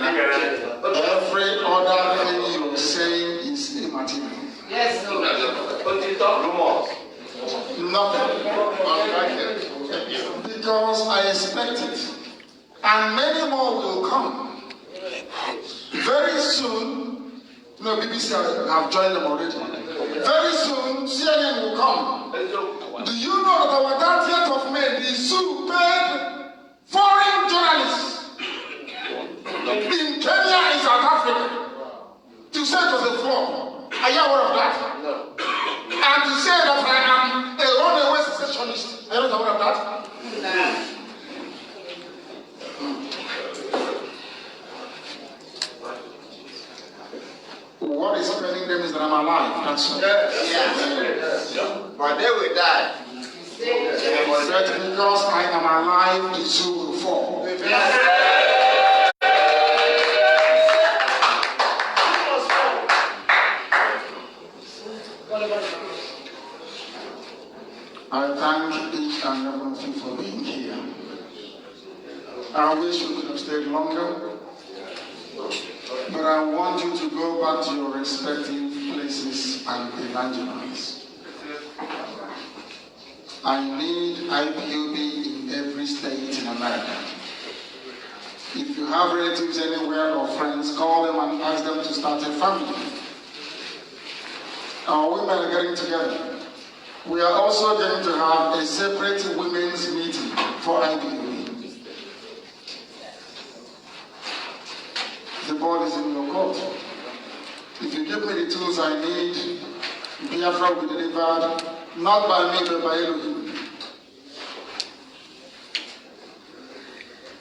Every other thing you're saying is immaterial. Yes, no. Nothing. Because I expect it. And many more will come. Very soon, BBC have joined them already. Very soon, CNN will come. Do you know that our 30th of May, the zoo paid foreign journalists in Kenya and South Africa to say it was a flop? Are you aware of that? No. And to say that I am a runaway secessionist? Are you not aware of that? No. What is telling them is that I'm alive. That's all. Yes. But they will die. But because I am alive, the zoo will fall. I thank each and every of you for being here. I wish we could have stayed longer. But I want you to go back to your respective places and evangelize. I need IPOB in every state in America. If you have relatives anywhere or friends, call them and ask them to start a family. Our women are getting together. We are also going to have a separate women's meeting for IPOB. The ball is in your court. If you give me the tools I need, Biafra will be delivered, not by me, but by Elohim.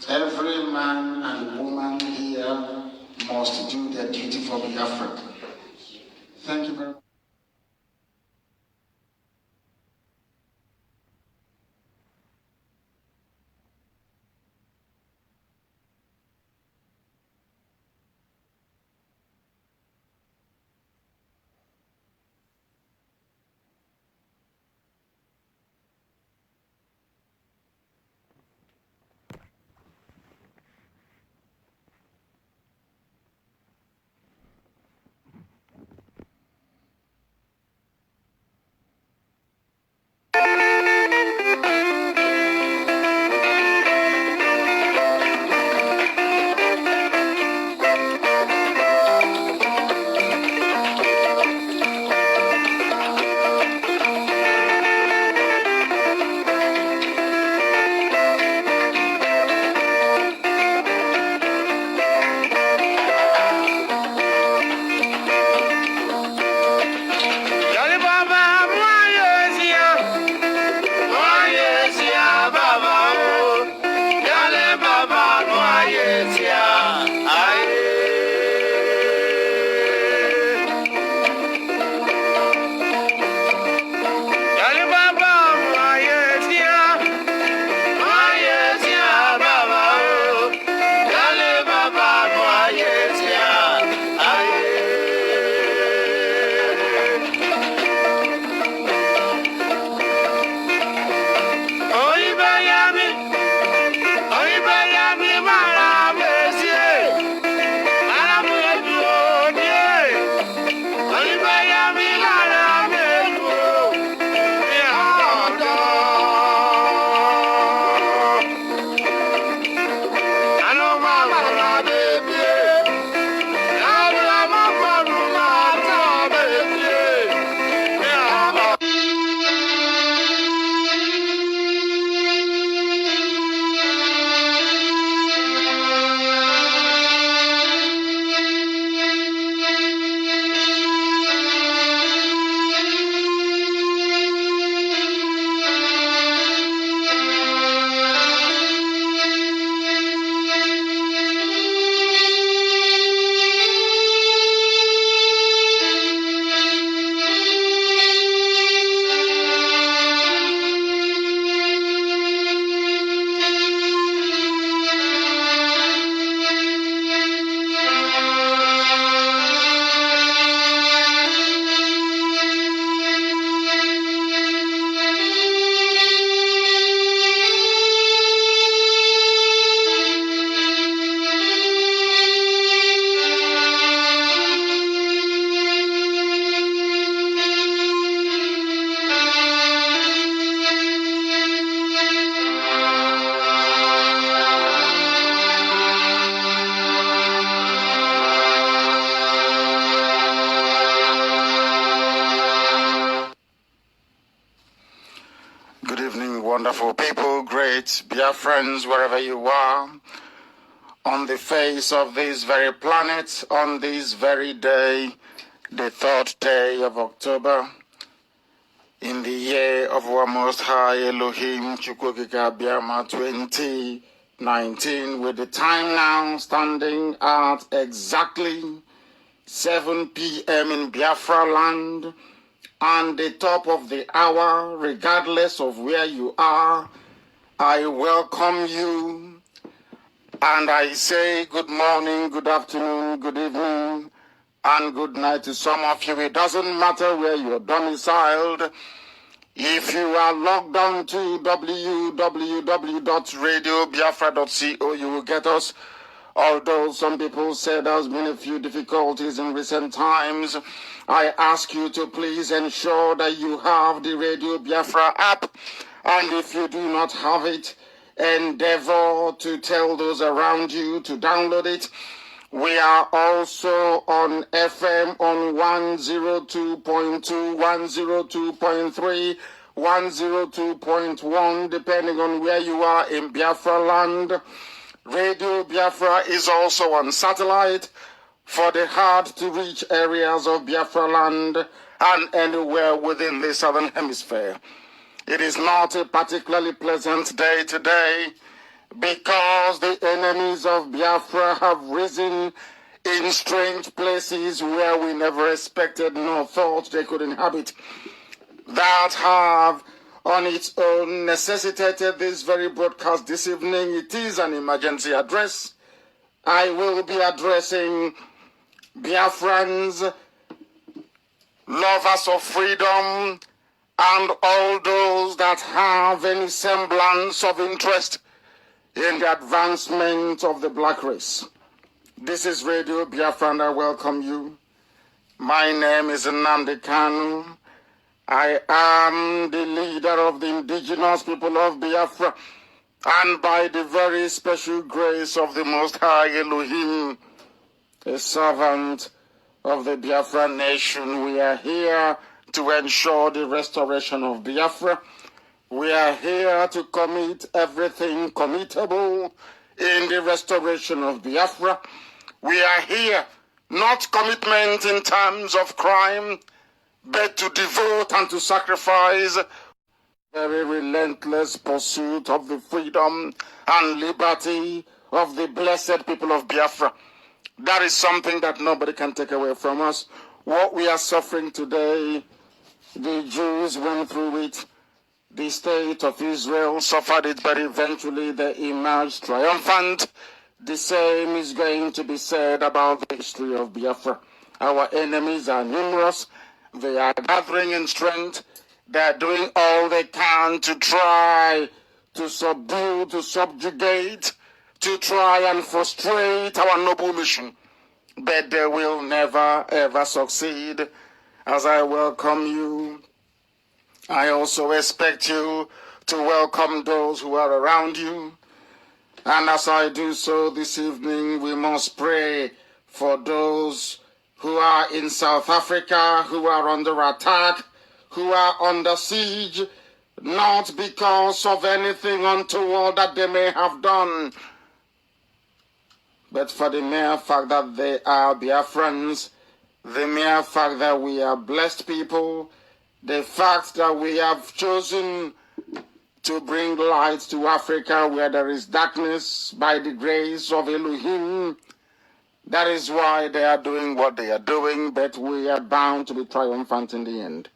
Every man and woman here must do their duty for Biafra. Thank you very much. wonderful people, great Biafrans, wherever you are, on the face of this very planet, on this very day, the 3rd day of October, in the year of our Most High Elohim, Chukwukika Biama 2019, with the time now standing at exactly 7 p.m. in Biafraland, and the top of the hour, regardless of where you are. I welcome you, and I say good morning, good afternoon, good evening, and good night to some of you. It doesn't matter where you're domiciled. If you are logged on to www.radiobiafra.co, you will get us. Although some people say there's been a few difficulties in recent times, I ask you to please ensure that you have the Radio Biafra app. And if you do not have it, endeavor to tell those around you to download it. We are also on FM on 102.2, 102.3, 102.1, depending on where you are in Biafra land. Radio Biafra is also on satellite for the hard-to-reach areas of Biafra land and anywhere within the Southern Hemisphere. It is not a particularly pleasant day today because the enemies of Biafra have risen in strange places where we never expected nor thought they could inhabit, that have on its own necessitated this very broadcast this evening. It is an emergency address. I will be addressing Biafrans, lovers of freedom, and all those that have any semblance of interest in the advancement of the black race. This is Radio Biafra, and I welcome you. My name is Nnamdi Kanu. I am the leader of the indigenous people of Biafra, and by the very special grace of the Most High Elohim, a servant of the Biafra nation, we are here to ensure the restoration of Biafra. We are here to commit everything committable in the restoration of Biafra. We are here, not commitment in terms of crime, but to devote and to sacrifice very relentless pursuit of the freedom and liberty of the blessed people of Biafra. That is something that nobody can take away from us. What we are suffering today, the Jews went through it, the state of Israel suffered it, but eventually they emerged triumphant. The same is going to be said about the history of Biafra. Our enemies are numerous. They are gathering in strength. They are doing all they can to try to subdue, to subjugate, to try and frustrate our noble mission. But they will never, ever succeed. As I welcome you, I also expect you to welcome those who are around you. And as I do so this evening, we must pray for those who are in South Africa, who are under attack, who are under siege, not because of anything untoward that they may have done, but for the mere fact that they are Biafrans, the mere fact that we are blessed people, the fact that we have chosen to bring light to Africa where there is darkness by the grace of Elohim. That is why they are doing what they are doing, but we are bound to be triumphant in the end.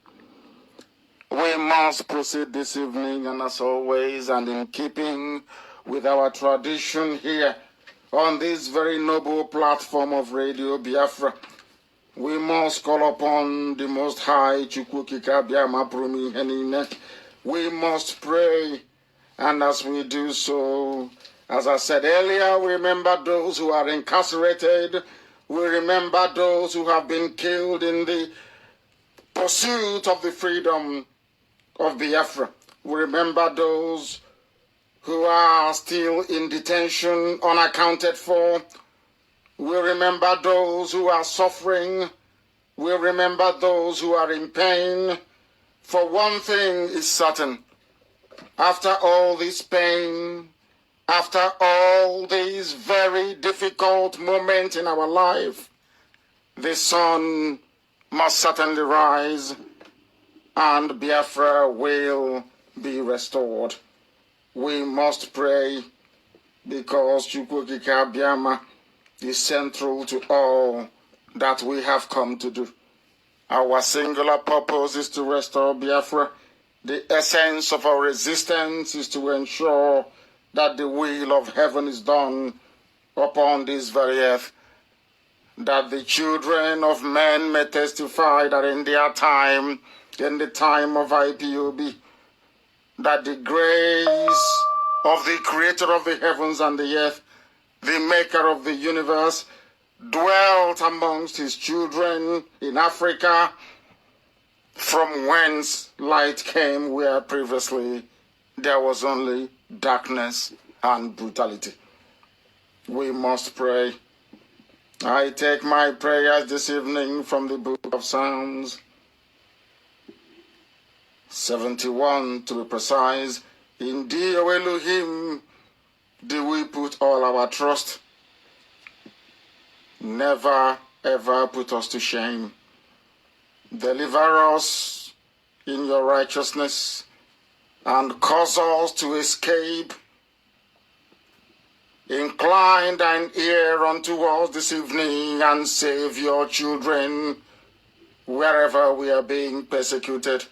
We must proceed this evening, and as always, and in keeping with our tradition here on this very noble platform of Radio Biafra, we must call upon the Most High Chukwukika Biama Prumi Henine. We must pray, and as we do so, as I said earlier, we remember those who are incarcerated. We remember those who have been killed in the pursuit of the freedom of Biafra. We remember those who are still in detention, unaccounted for. We remember those who are suffering. We remember those who are in pain. For one thing is certain, After all this pain, after all these very difficult moments in our life, the sun must certainly rise and Biafra will be restored. We must pray because Chukwukika Biama is central to all that we have come to do. Our singular purpose is to restore Biafra. The essence of our resistance is to ensure that the will of heaven is done upon this very earth, that the children of men may testify that in their time, in the time of IPOB, that the grace of the creator of the heavens and the earth, the maker of the universe, dwelt amongst his children in Africa, from whence light came where previously there was only darkness and brutality. We must pray. I take my prayers this evening from the book of Psalms 71 to be precise. In thee, O Elohim, do we put all our trust. Never ever put us to shame. Deliver us in your righteousness and cause us to escape. Incline thine ear unto us this evening and save your children wherever we are being persecuted.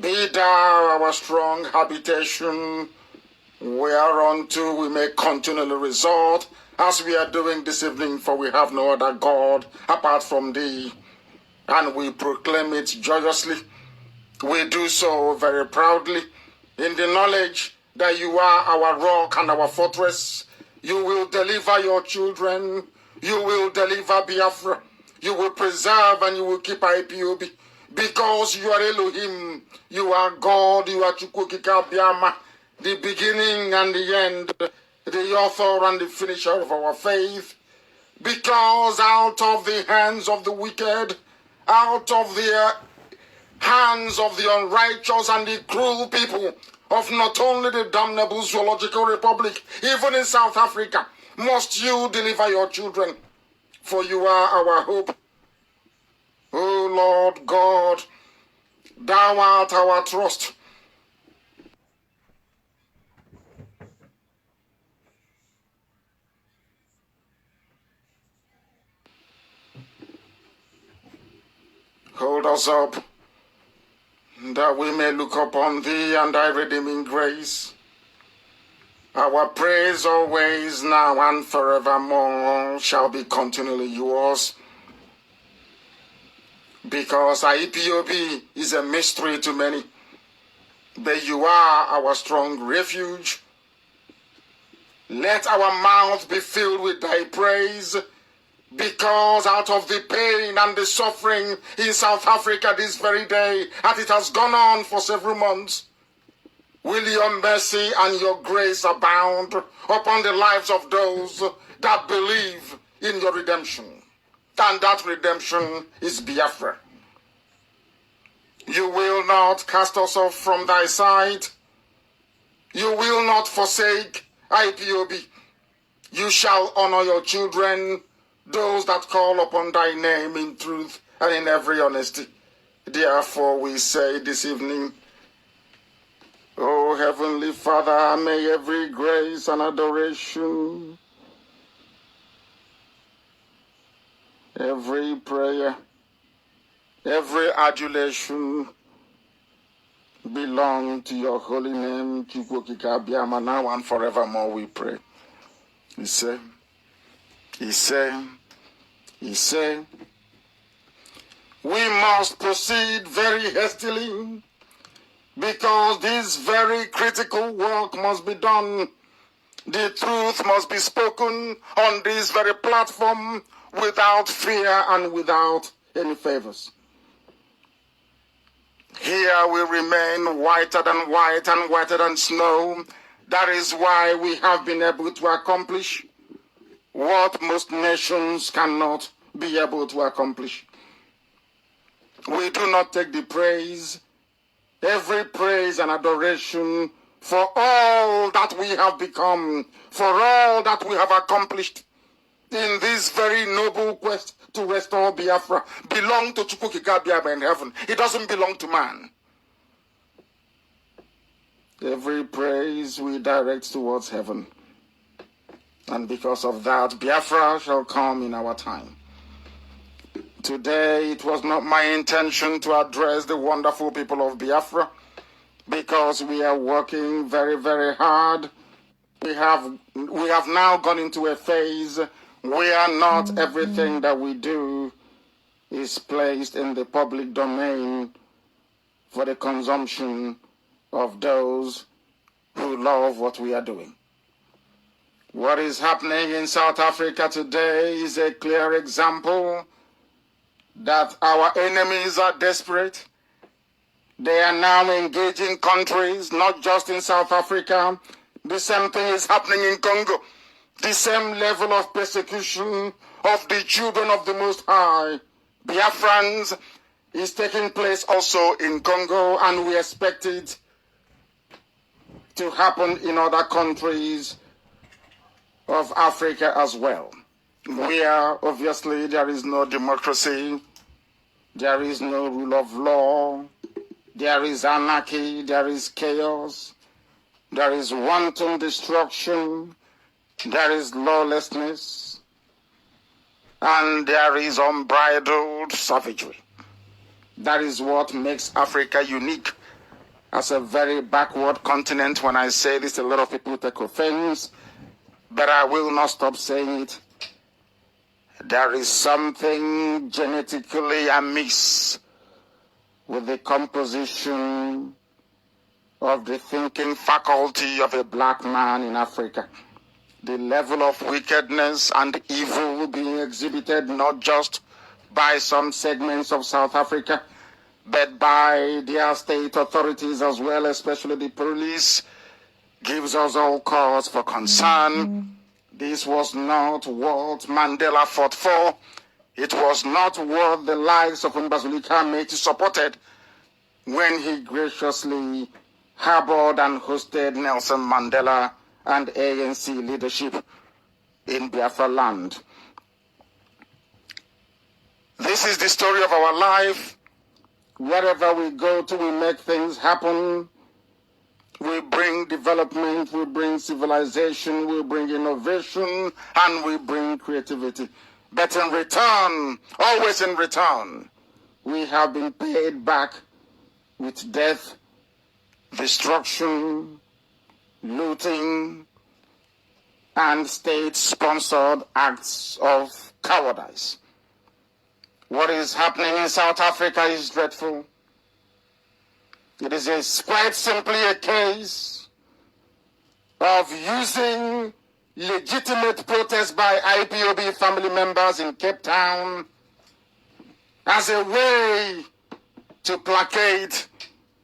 Be thou our strong habitation, whereunto we may continually resort, as we are doing this evening, for we have no other God apart from thee, and we proclaim it joyously. We do so very proudly, in the knowledge that you are our rock and our fortress. You will deliver your children. You will deliver Biafra. You will preserve and you will keep IPOB. Because you are Elohim. You are God. You are Chukwukika Biama, the beginning and the end, the author and the finisher of our faith. Because out of the hands of the wicked, out of the hands of the unrighteous and the cruel people of not only the damnable zoological republic, even in South Africa, must you deliver your children, for you are our hope. O Lord God, thou art our trust. Hold us up, that we may look upon thee and thy redeeming grace. Our praise always, now and forevermore, shall be continually yours. Because IPOB is a mystery to many, but you are our strong refuge. Let our mouth be filled with thy praise, because out of the pain and the suffering in South Africa this very day, as it has gone on for several months, will your mercy and your grace abound upon the lives of those that believe in your redemption. And that redemption is Biafra. You will not cast us off from thy side. You will not forsake IPOB. You shall honor your children, those that call upon thy name in truth and in every honesty. Therefore we say this evening, O Heavenly Father, may every grace and adoration, every prayer, every adulation belong to your holy name, Chukwukika Biama, now and forevermore we pray. He said, we must proceed very hastily, because this very critical work must be done. The truth must be spoken on this very platform without fear and without any favors. Here we remain whiter than white and whiter than snow. That is why we have been able to accomplish what most nations cannot be able to accomplish. We do not take the praise every praise and adoration for all that we have become, for all that we have accomplished in this very noble quest to restore Biafra belong to Chukwukika in heaven. It doesn't belong to man. Every praise we direct towards heaven. And because of that, Biafra shall come in our time. Today, it was not my intention to address the wonderful people of Biafra, because we are working very, very hard. We have now gone into a phase where not everything that we do is placed in the public domain for the consumption of those who love what we are doing. What is happening in South Africa today is a clear example that our enemies are desperate. They are now engaging countries, not just in South Africa. The same thing is happening in Congo. The same level of persecution of the children of the Most High, Biafrans, is taking place also in Congo, and we expect it to happen in other countries of Africa as well, where obviously there is no democracy, there is no rule of law, there is anarchy, there is chaos, there is wanton destruction, there is lawlessness, and there is unbridled savagery. That is what makes Africa unique as a very backward continent. When I say this, a lot of people take offense, but I will not stop saying it. There is something genetically amiss with the composition of the thinking faculty of a black man in Africa. The level of wickedness and evil being exhibited not just by some segments of South Africa, but by their state authorities as well, especially the police, gives us all cause for concern. This was not what Mandela fought for. It was not what the likes of Mbazulika Meti supported when he graciously harbored and hosted Nelson Mandela and ANC leadership in Biafra land. This is the story of our life. Wherever we go to, we make things happen. We bring development, we bring civilization, we bring innovation, and we bring creativity. But in return, always in return, we have been paid back with death, destruction, looting, and state-sponsored acts of cowardice. What is happening in South Africa is dreadful. It is quite simply a case of using legitimate protest by IPOB family members in Cape Town as a way to placate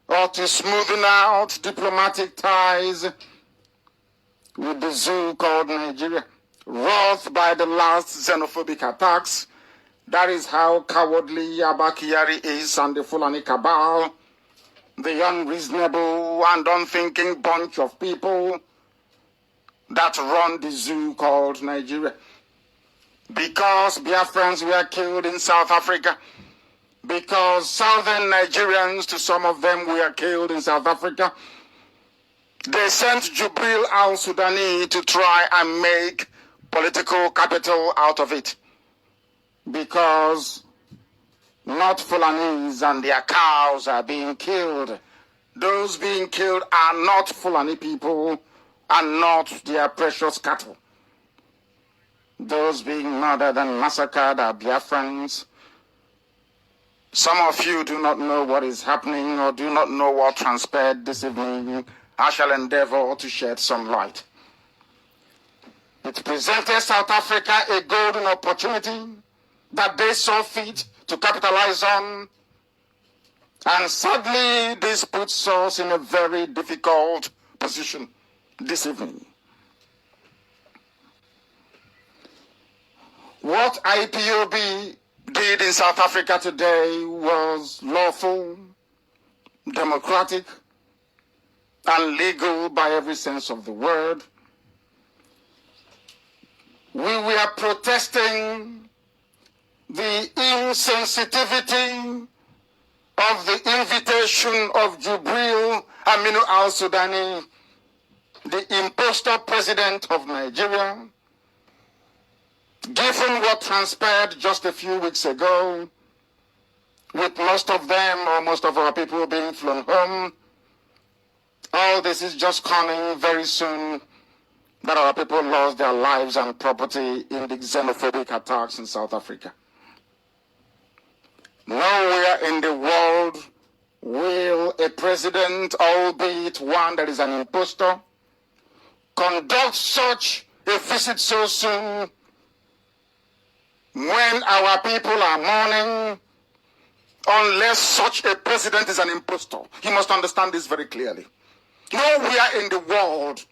or to smoothen out diplomatic ties with the zoo called Nigeria. Wrought by the last xenophobic attacks, that is how cowardly Abakari is and the Fulani cabal, the unreasonable and unthinking bunch of people that run the zoo called Nigeria. Because Biafrans were killed in South Africa, because southern Nigerians, to some of them, were killed in South Africa, they sent Jubril al-Sudani to try and make political capital out of it. Because not Fulanis and their cows are being killed. Those being killed are not Fulani people and not their precious cattle. Those being murdered and massacred are Biafrans. Some of you do not know what is happening or do not know what transpired this evening. I shall endeavor to shed some light. It presented South Africa a golden opportunity that they saw fit to capitalize on. And sadly, this puts us in a very difficult position this evening. What IPOB did in South Africa today was lawful, democratic, and legal by every sense of the word. We were protesting the insensitivity of the invitation of Jubril Aminu al-Sudani, the impostor president of Nigeria. Given what transpired just a few weeks ago, with most of them or most of our people being flown home, all this is just coming very soon that our people lost their lives and property in the xenophobic attacks in South Africa. Nowhere in the world will a president, albeit one that is an impostor, conduct such a visit so soon when our people are mourning, unless such a president is an impostor. You must understand this very clearly. Nowhere in the world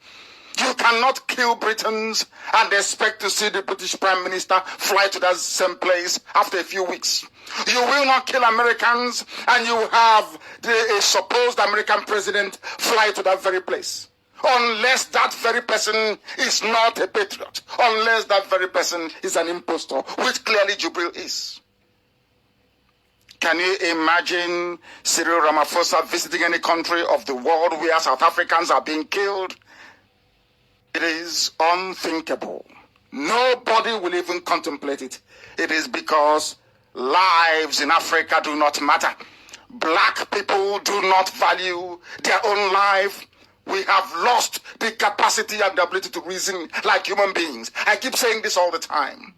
you cannot kill Britons and expect to see the British Prime Minister fly to that same place after a few weeks. You will not kill Americans and you have a supposed American president fly to that very place. Unless that very person is not a patriot. Unless that very person is an impostor, which clearly Jubril is. Can you imagine Cyril Ramaphosa visiting any country of the world where South Africans are being killed? It is unthinkable. Nobody will even contemplate it. It is because lives in Africa do not matter. Black people do not value their own life. We have lost the capacity and the ability to reason like human beings. I keep saying this all the time.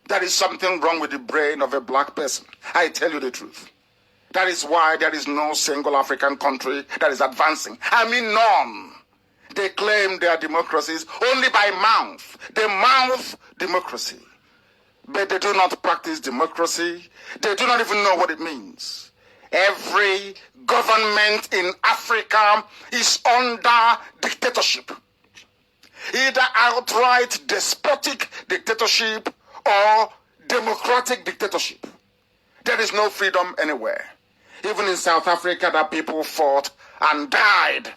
There is something wrong with the brain of a black person. I tell you the truth. That is why there is no single African country that is advancing. I mean none. They claim their democracies only by mouth. They mouth democracy. But they do not practice democracy. They do not even know what it means. Every government in Africa is under dictatorship. Either outright despotic dictatorship or democratic dictatorship. There is no freedom anywhere. Even in South Africa, that people fought and died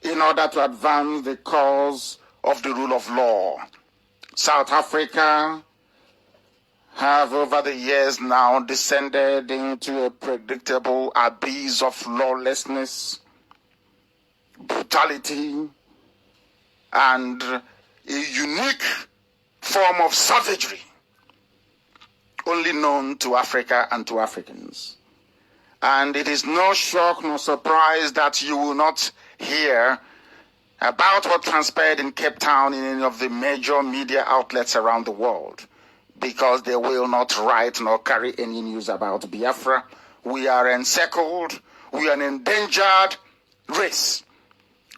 in order to advance the cause of the rule of law. South Africa have over the years now descended into a predictable abyss of lawlessness, brutality, and a unique form of savagery only known to Africa and to Africans. And it is no shock nor surprise that you will not hear about what transpired in Cape Town in any of the major media outlets around the world, because they will not write nor carry any news about Biafra. We are encircled. We are an endangered race.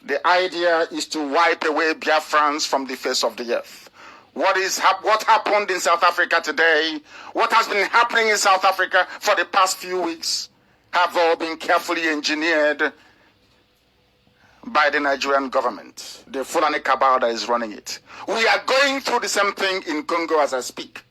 The idea is to wipe away Biafrans from the face of the earth. What happened in South Africa today, what has been happening in South Africa for the past few weeks, have all been carefully engineered by the Nigerian government, the Fulani cabal that is running it. We are going through the same thing in Congo as I speak.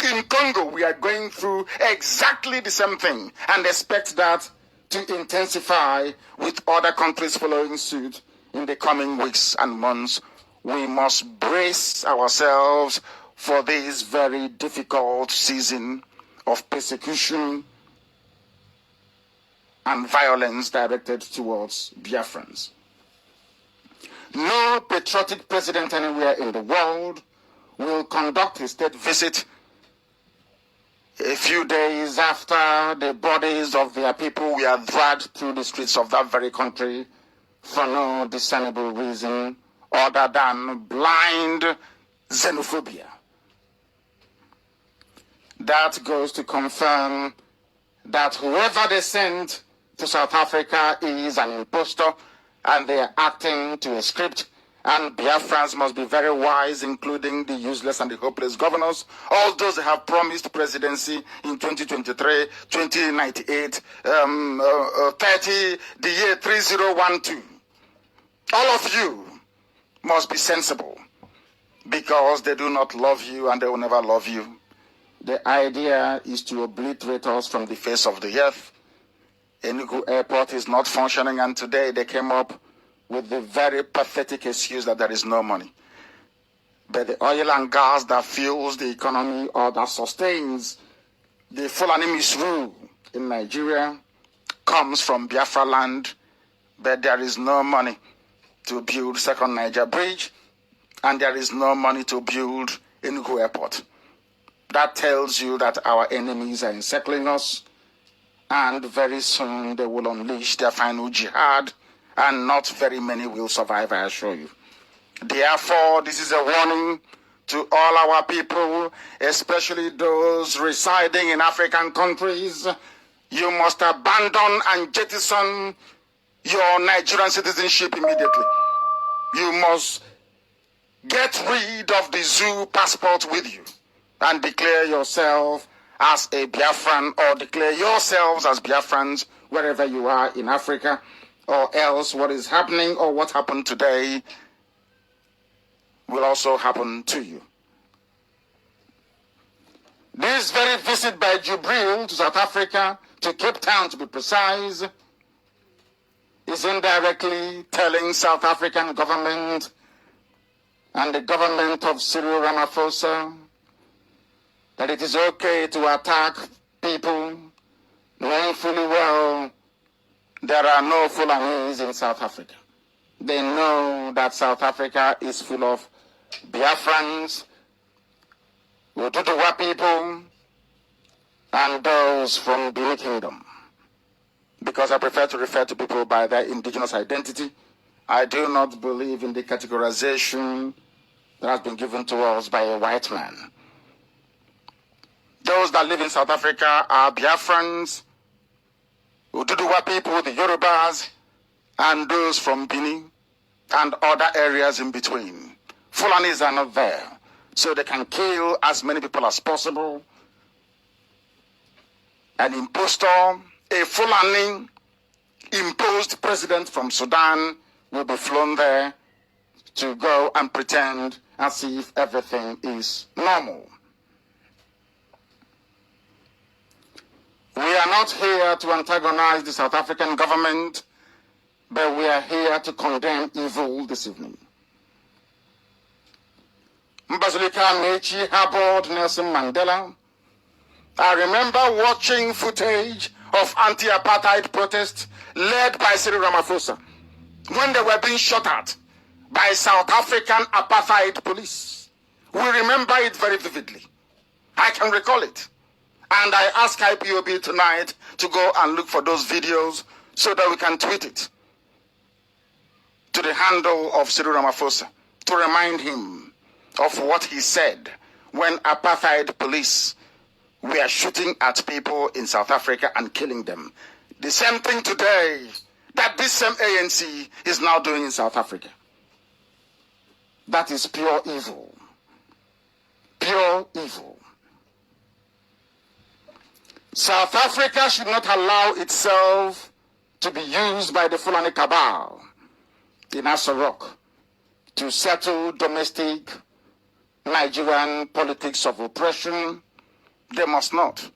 In Congo, we are going through exactly the same thing and expect that to intensify with other countries following suit in the coming weeks and months. We must brace ourselves for this very difficult season of persecution and violence directed towards Biafrans. No patriotic president anywhere in the world will conduct a state visit a few days after the bodies of their people were dragged through the streets of that very country for no discernible reason other than blind xenophobia. That goes to confirm that whoever they sent to South Africa is an impostor and they are acting to a script, and Biafrans must be very wise, including the useless and the hopeless governors, all those that have promised presidency in 2023, 2098, 30, the year 3012. All of you must be sensible, because they do not love you and they will never love you. The idea is to obliterate us from the face of the earth. Enugu Airport is not functioning, and today they came up with the very pathetic excuse that there is no money. But the oil and gas that fuels the economy or that sustains the Fulani misrule in Nigeria comes from Biafra land, but there is no money to build Second Niger Bridge, and there is no money to build Enugu Airport. That tells you that our enemies are encircling us, and very soon they will unleash their final jihad, and not very many will survive, I assure you. Therefore, this is a warning to all our people, especially those residing in African countries. You must abandon and jettison your Nigerian citizenship immediately. You must get rid of the zoo passport with you and declare yourself as a Biafran, or declare yourselves as Biafrans wherever you are in Africa, or else what is happening or what happened today will also happen to you. This very visit by Jubril to South Africa, to Cape Town to be precise, is indirectly telling South African government and the government of Cyril Ramaphosa that it is okay to attack people, knowing fully well there are no Fulanis in South Africa. They know that South Africa is full of Biafrans, Ututuwa people, and those from Benin Kingdom. Because I prefer to refer to people by their indigenous identity, I do not believe in the categorization that has been given to us by a white man. Those that live in South Africa are Biafrans, Ututuwa people, the Yorubas, and those from Benin and other areas in between. Fulanis are not there, so they can kill as many people as possible. An impostor, a Fulani imposed president from Sudan will be flown there to go and pretend as if everything is normal. We are not here to antagonize the South African government, but we are here to condemn evil this evening. Mbazulika Mechi harbored Nelson Mandela. I remember watching footage of anti-apartheid protests led by Cyril Ramaphosa when they were being shot at by South African apartheid police. We remember it very vividly. I can recall it. And I ask IPOB tonight to go and look for those videos so that we can tweet it to the handle of Cyril Ramaphosa to remind him of what he said when apartheid police were shooting at people in South Africa and killing them. The same thing today that this same ANC is now doing in South Africa. That is pure evil. Pure evil. South Africa should not allow itself to be used by the Fulani cabal in Asarok to settle domestic Nigerian politics of oppression. They must not.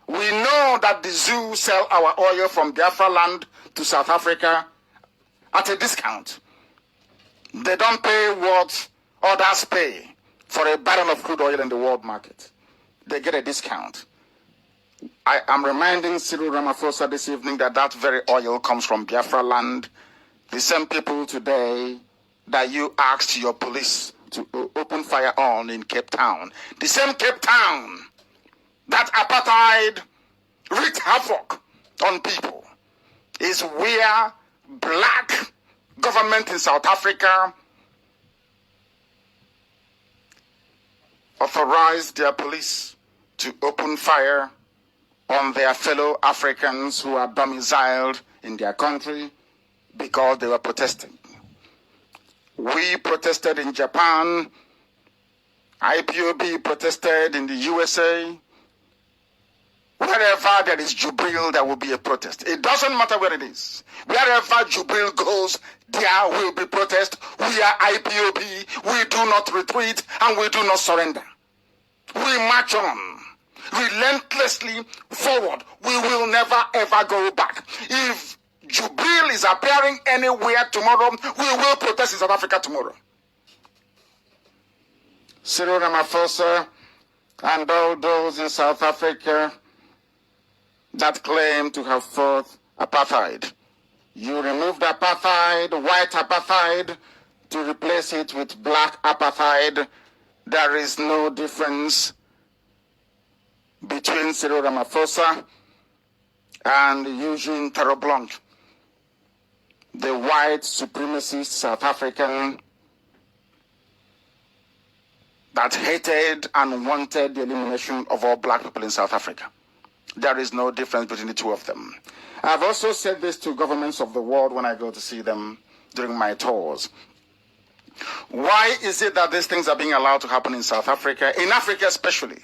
We know that the zoo sell our oil from Biafraland to South Africa at a discount. They don't pay what others pay for a barrel of crude oil in the world market. They get a discount. I am reminding Cyril Ramaphosa this evening that that very oil comes from Biafra land. The same people today that you asked your police to open fire on in Cape Town. The same Cape Town that apartheid wreaked havoc on people is where black government in South Africa authorized their police to open fire on their fellow Africans who are domiciled in their country because they were protesting. We protested in Japan. IPOB protested in the USA. Wherever there is Jubril, there will be a protest. It doesn't matter where it is. Wherever Jubril goes, there will be protest. We are IPOB. We do not retreat and we do not surrender. We march on. relentlessly forward. We will never ever go back. If Jubril is appearing anywhere tomorrow, we will protest in South Africa tomorrow. Cyril Ramaphosa and all those in South Africa that claim to have fought apartheid. You removed apartheid, white apartheid, to replace it with black apartheid. There is no difference between Cyril Ramaphosa and Eugene Terreau-Blanc, the white supremacist South African that hated and wanted the elimination of all black people in South Africa. There is no difference between the two of them. I've also said this to governments of the world when I go to see them during my tours. Why is it that these things are being allowed to happen in South Africa, in Africa especially,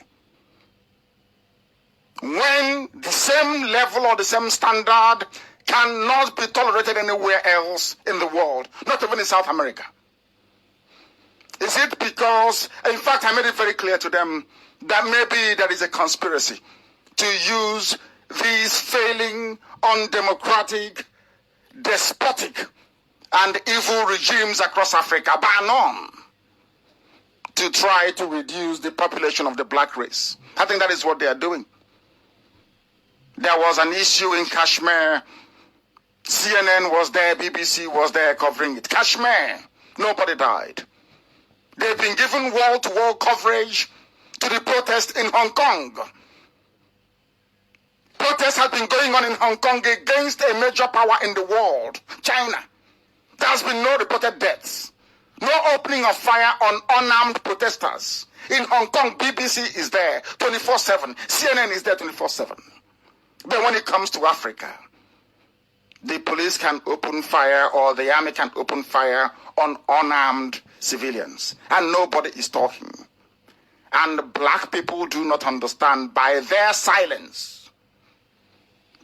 when the same level or the same standard cannot be tolerated anywhere else in the world, not even in South America? Is it because, in fact, I made it very clear to them that maybe there is a conspiracy to use these failing, undemocratic, despotic, and evil regimes across Africa, bar none, to try to reduce the population of the black race. I think that is what they are doing. There was an issue in Kashmir. CNN was there, BBC was there covering it. Kashmir, nobody died. They've been given wall-to-wall coverage to the protest in Hong Kong. Protests have been going on in Hong Kong against a major power in the world, China. There has been no reported deaths. No opening of fire on unarmed protesters. In Hong Kong, BBC is there 24/7. CNN is there 24/7. But when it comes to Africa, the police can open fire or the army can open fire on unarmed civilians. And nobody is talking. And black people do not understand by their silence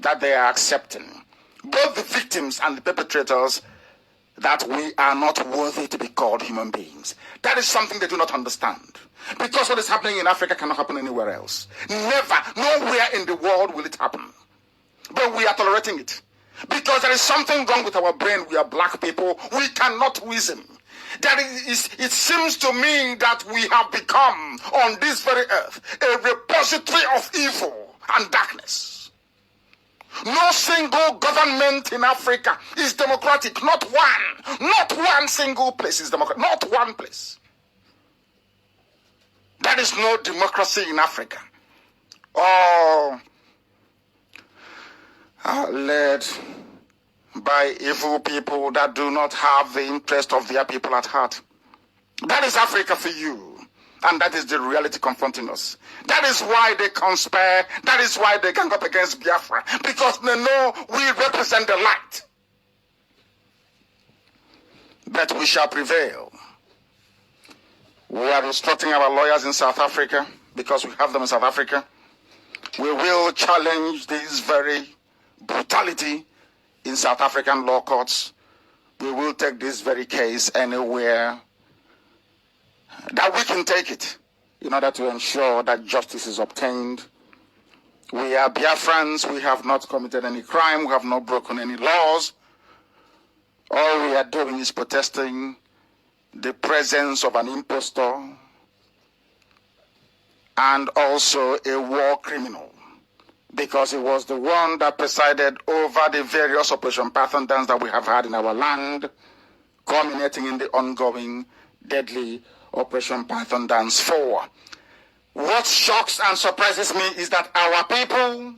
that they are accepting, both the victims and the perpetrators, that we are not worthy to be called human beings. That is something they do not understand. Because what is happening in Africa cannot happen anywhere else. Never, nowhere in the world will it happen. But we are tolerating it. Because there is something wrong with our brain. We are black people. We cannot reason. It seems to me that we have become, on this very earth, a repository of evil and darkness. No single government in Africa is democratic. Not one. Not one single place is democratic. Not one place. There is no democracy in Africa. All are led by evil people that do not have the interest of their people at heart. That is Africa for you. And that is the reality confronting us. That is why they conspire. That is why they gang up against Biafra. Because they know we represent the light. But we shall prevail. We are instructing our lawyers in South Africa, because we have them in South Africa. We will challenge this very brutality in South African law courts. We will take this very case anywhere that we can take it in order to ensure that justice is obtained. We are Biafrans. We have not committed any crime. We have not broken any laws. All we are doing is protesting the presence of an impostor and also a war criminal, because it was the one that presided over the various Operation Python dance that we have had in our land, culminating in the ongoing deadly Operation Python Dance 4. What shocks and surprises me is that our people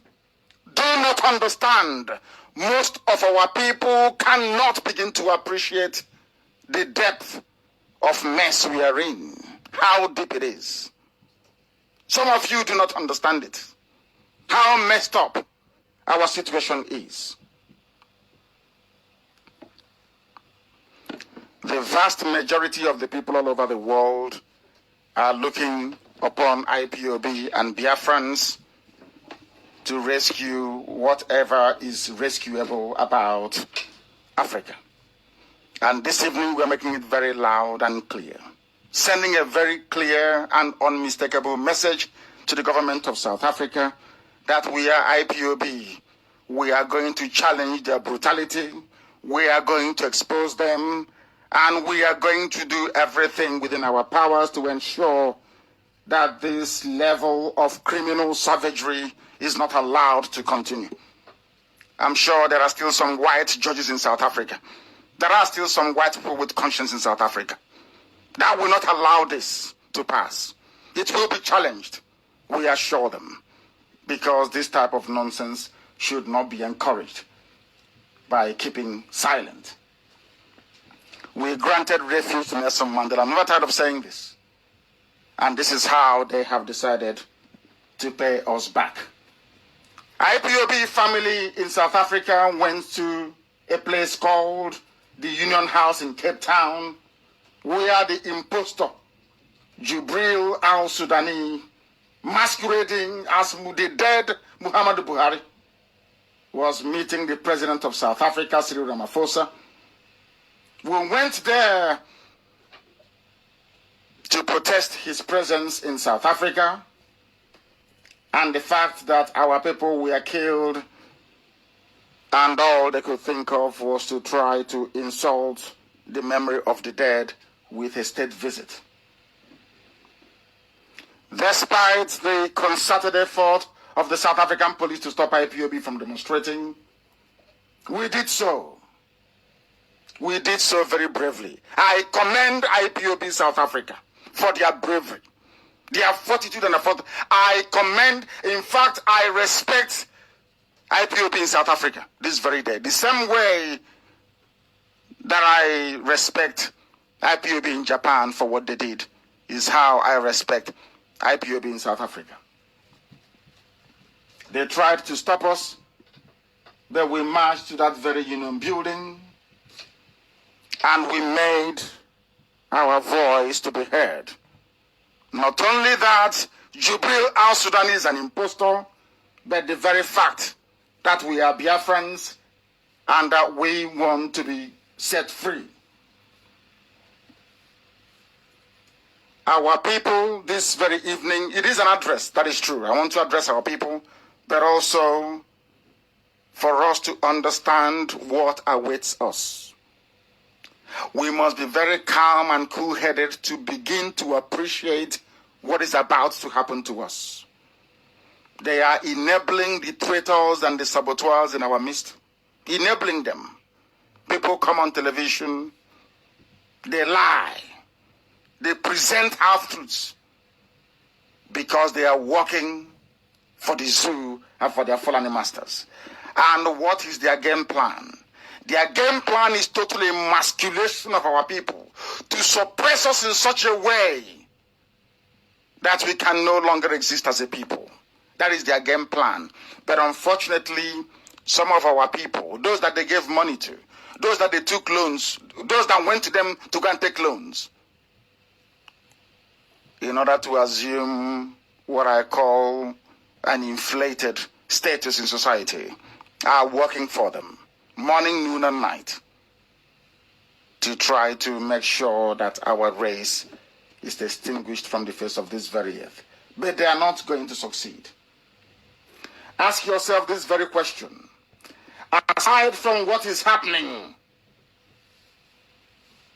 do not understand. Most of our people cannot begin to appreciate the depth of mess we are in, how deep it is. Some of you do not understand it, how messed up our situation is. The vast majority of the people all over the world are looking upon IPOB and Biafrans to rescue whatever is rescuable about Africa. And this evening we're making it very loud and clear, sending a very clear and unmistakable message to the government of South Africa that we are IPOB. We are going to challenge their brutality. We are going to expose them. And we are going to do everything within our powers to ensure that this level of criminal savagery is not allowed to continue. I'm sure there are still some white judges in South Africa. There are still some white people with conscience in South Africa that will not allow this to pass. It will be challenged, we assure them, because this type of nonsense should not be encouraged by keeping silent. We granted refuge to Nelson Mandela. I'm never tired of saying this. And this is how they have decided to pay us back. IPOB family in South Africa went to a place called the Union House in Cape Town, where the impostor, Jibril al-Sudani, masquerading as the dead Muhammadu Buhari, was meeting the president of South Africa, Cyril Ramaphosa. We went there to protest his presence in South Africa and the fact that our people were killed, and all they could think of was to try to insult the memory of the dead with a state visit. Despite the concerted effort of the South African police to stop IPOB from demonstrating, we did so. We did so very bravely. I commend IPOB South Africa for their bravery, their fortitude and effort. I commend, in fact, I respect IPOB in South Africa this very day. The same way that I respect IPOB in Japan for what they did is how I respect IPOB in South Africa. They tried to stop us, but we marched to that very union building and we made our voice to be heard. Not only that, Jibril al-Sudani is an impostor, but the very fact that we are Biafrans and that we want to be set free. Our people this very evening, it is an address, that is true. I want to address our people, but also for us to understand what awaits us. We must be very calm and cool-headed to begin to appreciate what is about to happen to us. They are enabling the traitors and the saboteurs in our midst, enabling them. People come on television, they lie, they present half-truths because they are working for the zoo and for their Fulani masters. And what is their game plan? Their game plan is totally emasculation of our people, to suppress us in such a way that we can no longer exist as a people. That is their game plan. But unfortunately, some of our people, those that they gave money to, those that they took loans, those that went to them to go and take loans, in order to assume what I call an inflated status in society, are working for them, morning, noon, and night, to try to make sure that our race is extinguished from the face of this very earth. But they are not going to succeed. Ask yourself this very question. Aside from what is happening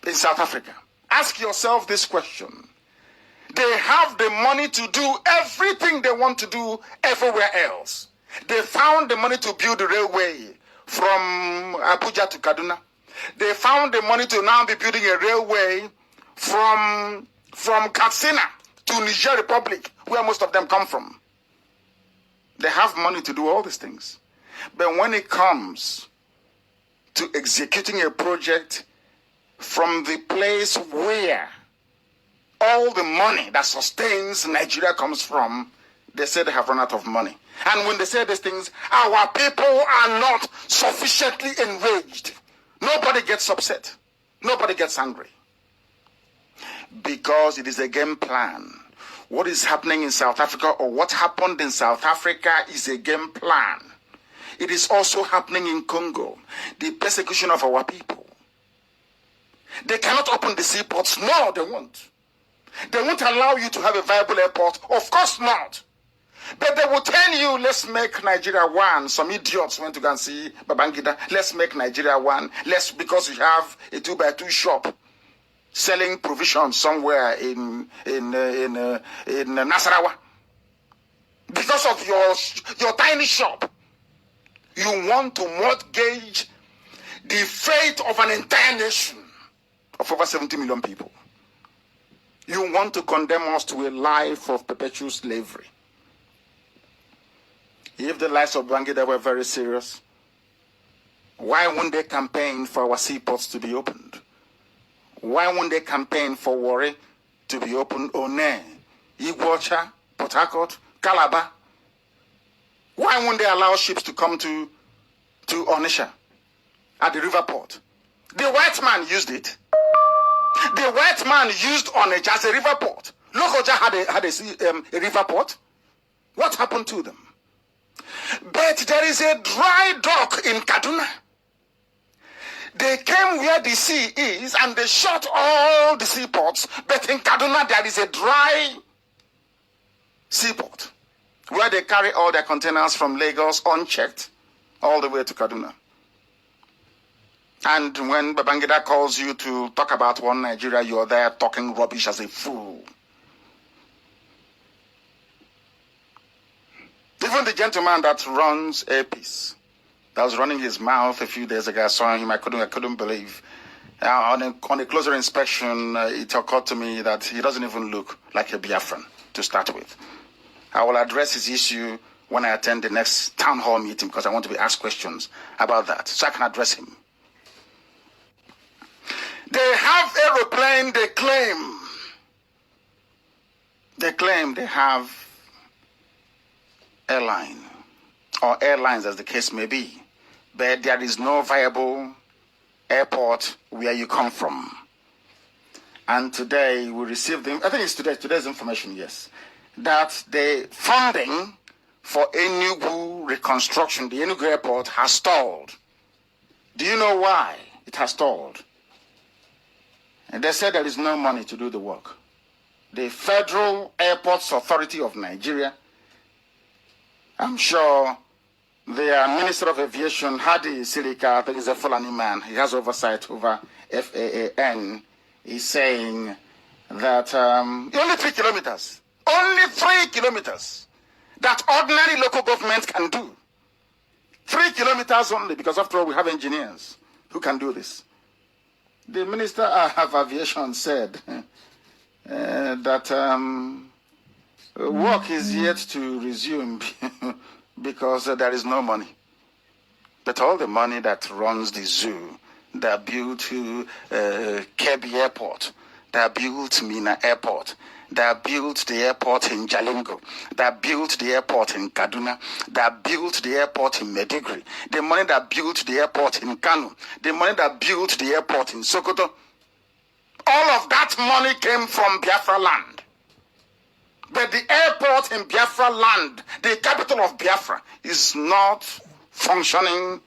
in South Africa, ask yourself this question. They have the money to do everything they want to do everywhere else. They found the money to build the railway from Abuja to Kaduna. They found the money to now be building a railway from Katsina to Niger Republic, where most of them come from. They have money to do all these things. But when it comes to executing a project from the place where all the money that sustains Nigeria comes from, they say they have run out of money. And when they say these things, our people are not sufficiently enraged. Nobody gets upset. Nobody gets angry. Because it is a game plan. What is happening in South Africa, or what happened in South Africa, is a game plan. It is also happening in Congo. The persecution of our people. They cannot open the seaports. No, they won't. They won't allow you to have a viable airport. Of course not. But they will tell you, let's make Nigeria one. Some idiots went to go and see Babangida. Let's make Nigeria one. Because you have a 2x2 shop selling provisions somewhere in Nasarawa. Because of your tiny shop, you want to mortgage the fate of an entire nation of over 70 million people. You want to condemn us to a life of perpetual slavery. If the lives of Babangida were very serious, why wouldn't they campaign for our seaports to be opened? Why wouldn't they campaign for Warri to be opened? One, Iguacha, Port Harcourt, Calabar. Why wouldn't they allow ships to come to Onitsha at the river port? The white man used it. The white man used Onitsha as a river port. Lokoja had a river port. What happened to them? But there is a dry dock in Kaduna. They came where the sea is and they shut all the seaports. But in Kaduna there is a dry seaport where they carry all their containers from Lagos unchecked all the way to Kaduna. And when Babangida calls you to talk about one Nigeria, you're there talking rubbish as a fool. Even the gentleman that runs APIS, that was running his mouth a few days ago, I saw him, I couldn't believe. On a closer inspection, it occurred to me that he doesn't even look like a Biafran to start with. I will address his issue when I attend the next town hall meeting because I want to be asked questions about that, so I can address him. They have aeroplane, they claim they have airline, or airlines as the case may be, but there is no viable airport where you come from. And today we received, I think it's today's information, yes, that the funding for Enugu reconstruction, the Enugu airport, has stalled. Do you know why it has stalled? And they said there is no money to do the work. The Federal Airports Authority of Nigeria, I'm sure their Minister of Aviation, Hadi Sirika, I think is a Fulani man, he has oversight over FAAN, is saying that only 3 kilometers, that ordinary local government can do. 3 kilometers only, because after all we have engineers who can do this. The Minister of Aviation said that work is yet to resume because there is no money. But all the money that runs the zoo, that built Kebbi Airport, that built Mina Airport, that built the airport in Jalingo, that built the airport in Kaduna, that built the airport in Medigri, the money that built the airport in Kanu, the money that built the airport in Sokoto, all of that money came from Biafra land. But the airport in Biafra land, the capital of Biafra, is not functioning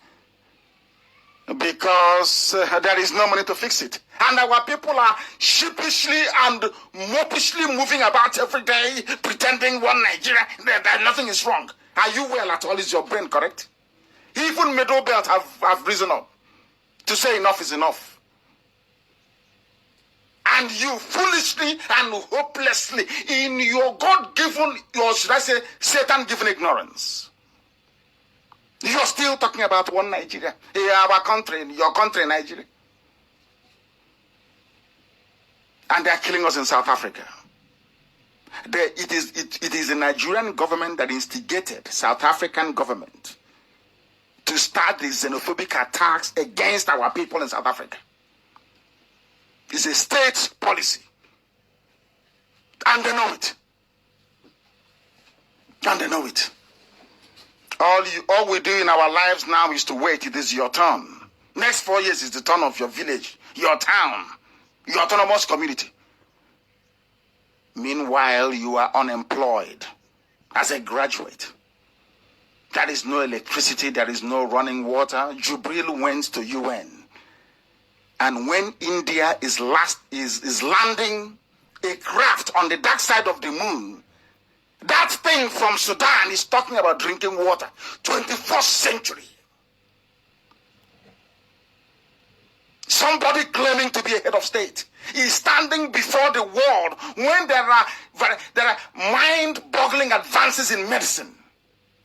because there is no money to fix it. And our people are sheepishly and mopishly moving about every day, pretending one Nigeria, that nothing is wrong. Are you well at all? Is your brain correct? Even middle belt have risen up to say enough is enough. And you foolishly and hopelessly, in your God-given, or should I say, Satan-given ignorance, you're still talking about one Nigeria, our country, your country, Nigeria. And they're killing us in South Africa. It is the Nigerian government that instigated South African government to start these xenophobic attacks against our people in South Africa. It's a state policy. And they know it. And they know it. All we do in our lives now is to wait. It is your turn. Next 4 years is the turn of your village, your town, your autonomous community. Meanwhile, you are unemployed as a graduate. There is no electricity, there is no running water. Jubril went to UN. And when India is landing a craft on the dark side of the moon, That thing from Sudan is talking about drinking water. 21st century. Somebody claiming to be a head of state is standing before the world when there are mind-boggling advances in medicine,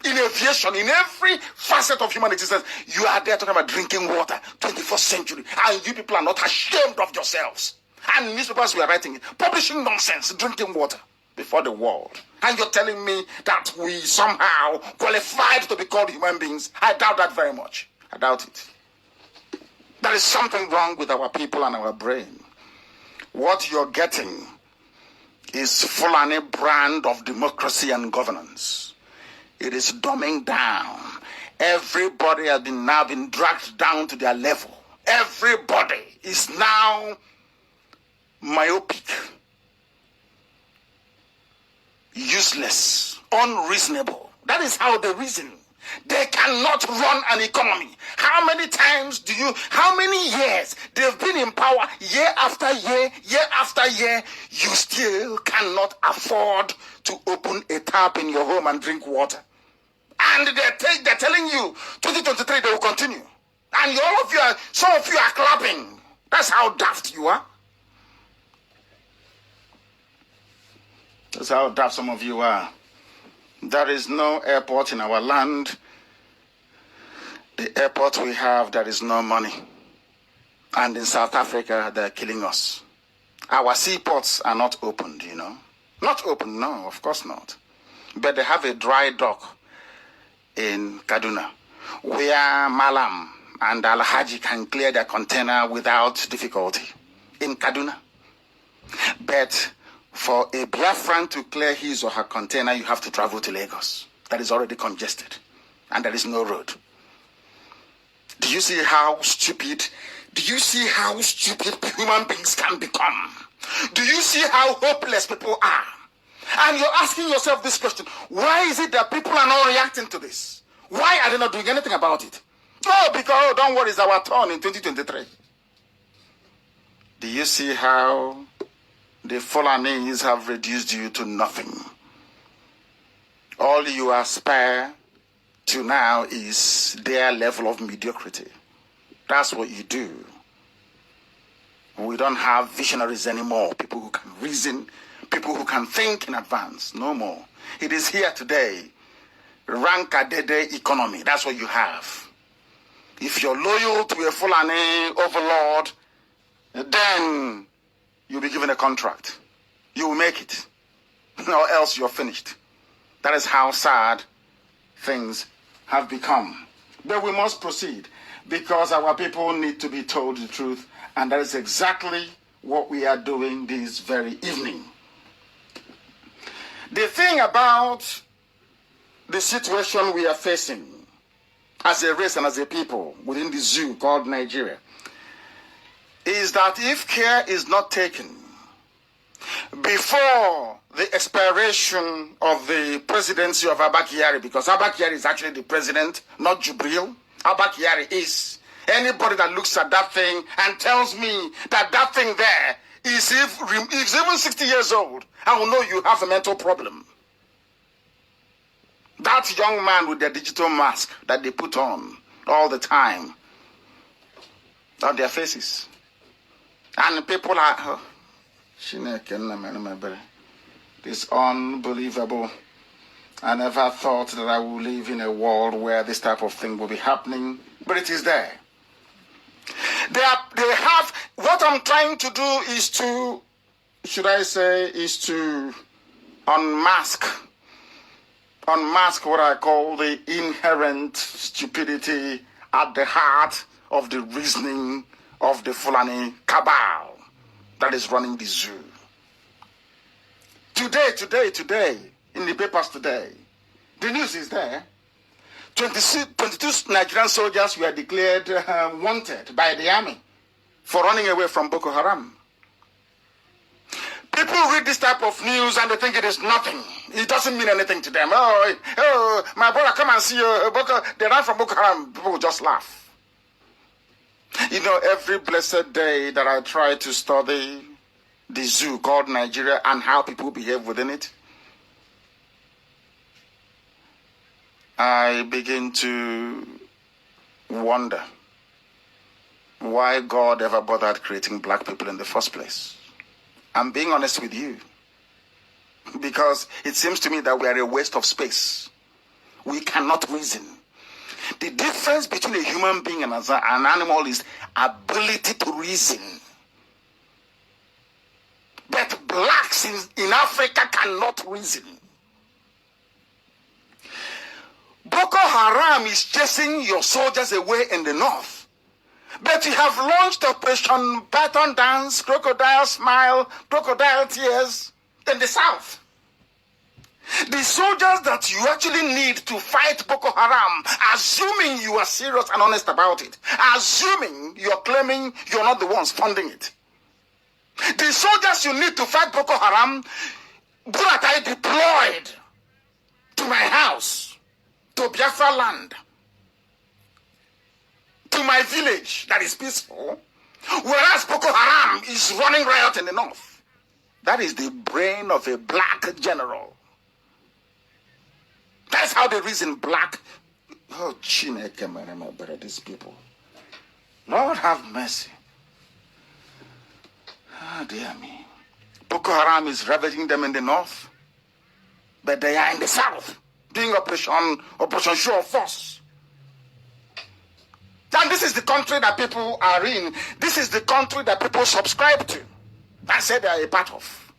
in aviation, in every facet of human existence. You are there talking about drinking water, 21st century, and you people are not ashamed of yourselves. And newspapers were writing it, publishing nonsense, drinking water before the world. And you're telling me that we somehow qualified to be called human beings? I doubt that very much. I doubt it. There is something wrong with our people and our brain. What you're getting is Fulani brand of democracy and governance. It is dumbing down. Everybody has now been dragged down to their level. Everybody is now myopic, useless, unreasonable. That is how they reason. They cannot run an economy. How many years they've been in power, year after year, year after year, you still cannot afford to open a tap in your home and drink water. And they're telling you, 2023 they will continue. And some of you are clapping. That's how daft you are. That's how daft some of you are. There is no airport in our land. The airport we have, there is no money. And in South Africa, they're killing us. Our seaports are not opened, you know. Not open, no, of course not. But they have a dry dock in Kaduna, where Malam and Al-Haji can clear their container without difficulty. In Kaduna. But for a Biafran to clear his or her container, you have to travel to Lagos. That is already congested. And there is no road. Do you see how stupid human beings can become? Do you see how hopeless people are? And you're asking yourself this question: why is it that people are not reacting to this? Why are they not doing anything about it? Oh, because, don't worry, it's our turn in 2023. Do you see how the Fulanis have reduced you to nothing? All you aspire to now is their level of mediocrity. That's what you do. We don't have visionaries anymore, people who can reason, people who can think in advance. No more. It is here today. Rank-a-dede economy. That's what you have. If you're loyal to a Fulani overlord, then you'll be given a contract. You will make it. Or else you're finished. That is how sad things have become. But we must proceed because our people need to be told the truth, and that is exactly what we are doing this very evening. The thing about the situation we are facing as a race and as a people within the zoo called Nigeria is that if care is not taken before the expiration of the presidency of Abba Kyari, because Abba Kyari is actually the president, not Jubril. Abba Kyari is. Anybody that looks at that thing and tells me that that thing there is even 60 years old, I will know you have a mental problem. That young man with the digital mask that they put on all the time on their faces. And people are... It's unbelievable. I never thought that I would live in a world where this type of thing will be happening, but it is there. They have, what I'm trying to do is to, unmask what I call the inherent stupidity at the heart of the reasoning of the Fulani cabal that is running the zoo. Today, in the papers today, the news is there. 22 Nigerian soldiers were declared wanted by the army for running away from Boko Haram. People read this type of news and they think it is nothing. It doesn't mean anything to them. Oh, my brother, come and see they ran from Boko Haram. People will just laugh. You know, every blessed day that I try to study the zoo called Nigeria and how people behave within it, I begin to wonder why God ever bothered creating black people in the first place. I'm being honest with you, because it seems to me that we are a waste of space. We cannot reason. The difference between a human being and an animal is ability to reason. But blacks in Africa cannot reason. Boko Haram is chasing your soldiers away in the north. But you have launched Operation Python Dance, Crocodile Smile, Crocodile Tears in the south. The soldiers that you actually need to fight Boko Haram, assuming you are serious and honest about it, assuming you're claiming you're not the ones funding it. The soldiers you need to fight Boko Haram, Buratai deployed to my house, to Biafra land, to my village that is peaceful, whereas Boko Haram is running riot in the north. That is the brain of a black general. That's how they reason black. Oh, Chineke, my brother, these people. Lord have mercy. Ah, dear me. Boko Haram is ravaging them in the north, but they are in the south doing Operation Show of Force. And this is the country that people are in. This is the country that people subscribe to and say they are a part of.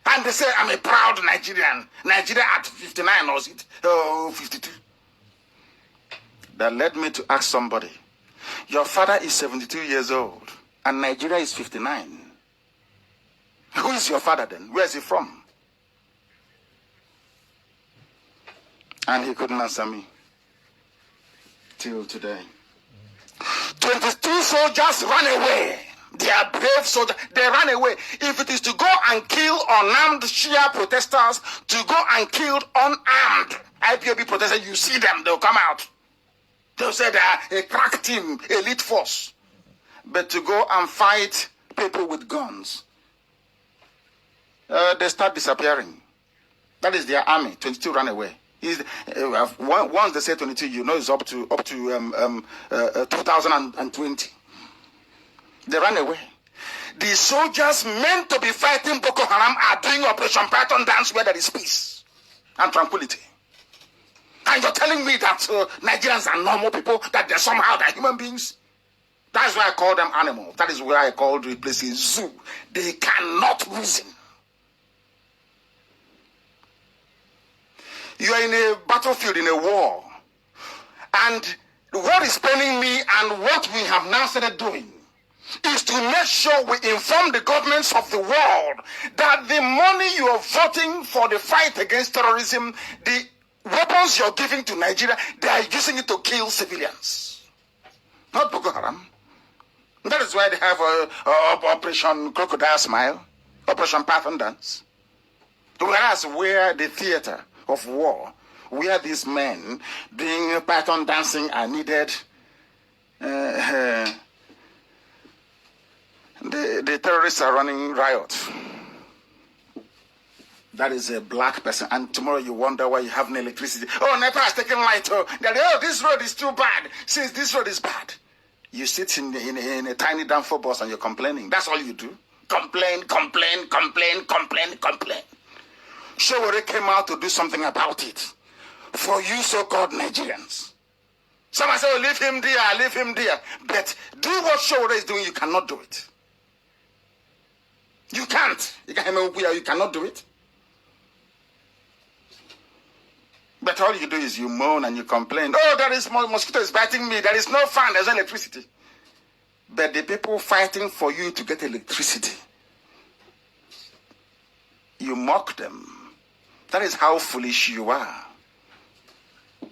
And they say, I'm a proud Nigerian. Nigeria at 59, or was it? 52. That led me to ask somebody, your father is 72 years old, and Nigeria is 59. Who is your father then? Where is he from? And he couldn't answer me till today. 22 soldiers ran away. They are brave soldiers. They ran away. If it is to go and kill unarmed Shia protesters, to go and kill unarmed IPOB protesters, you see them, they'll come out. They'll say they are a crack team, elite force. But to go and fight people with guns, they start disappearing. That is their army. 22 ran away. Once they say 22, you know it's up to 2020. They ran away. The soldiers meant to be fighting Boko Haram are doing Operation Python Dance where there is peace and tranquility. And you're telling me that Nigerians are normal people, that they're somehow they're human beings? That's why I call them animals. That is why I call the place a zoo. They cannot reason. You are in a battlefield, in a war. And what is paining me and what we have now started doing is to make sure we inform the governments of the world that the money you are voting for the fight against terrorism, the weapons you're giving to Nigeria, they are using it to kill civilians. Not Boko Haram. That is why they have Operation Crocodile Smile, Operation Python Dance. Whereas we're the theater of war, where these men doing Python dancing are needed, the terrorists are running riot. That is a black person. And tomorrow you wonder why you have no electricity. Oh, NEPA has taken light. Oh, this road is too bad. Since this road is bad. You sit in a tiny Danfo bus and you're complaining. That's all you do. Complain. Showore came out to do something about it. For you so-called Nigerians. Someone say, oh, leave him there. But do what Showore is doing, you cannot do it. You can't. You cannot do it. But all you do is you moan and you complain. Oh, there is mosquito is biting me. There is no fan. There's no electricity. But the people fighting for you to get electricity, you mock them. That is how foolish you are.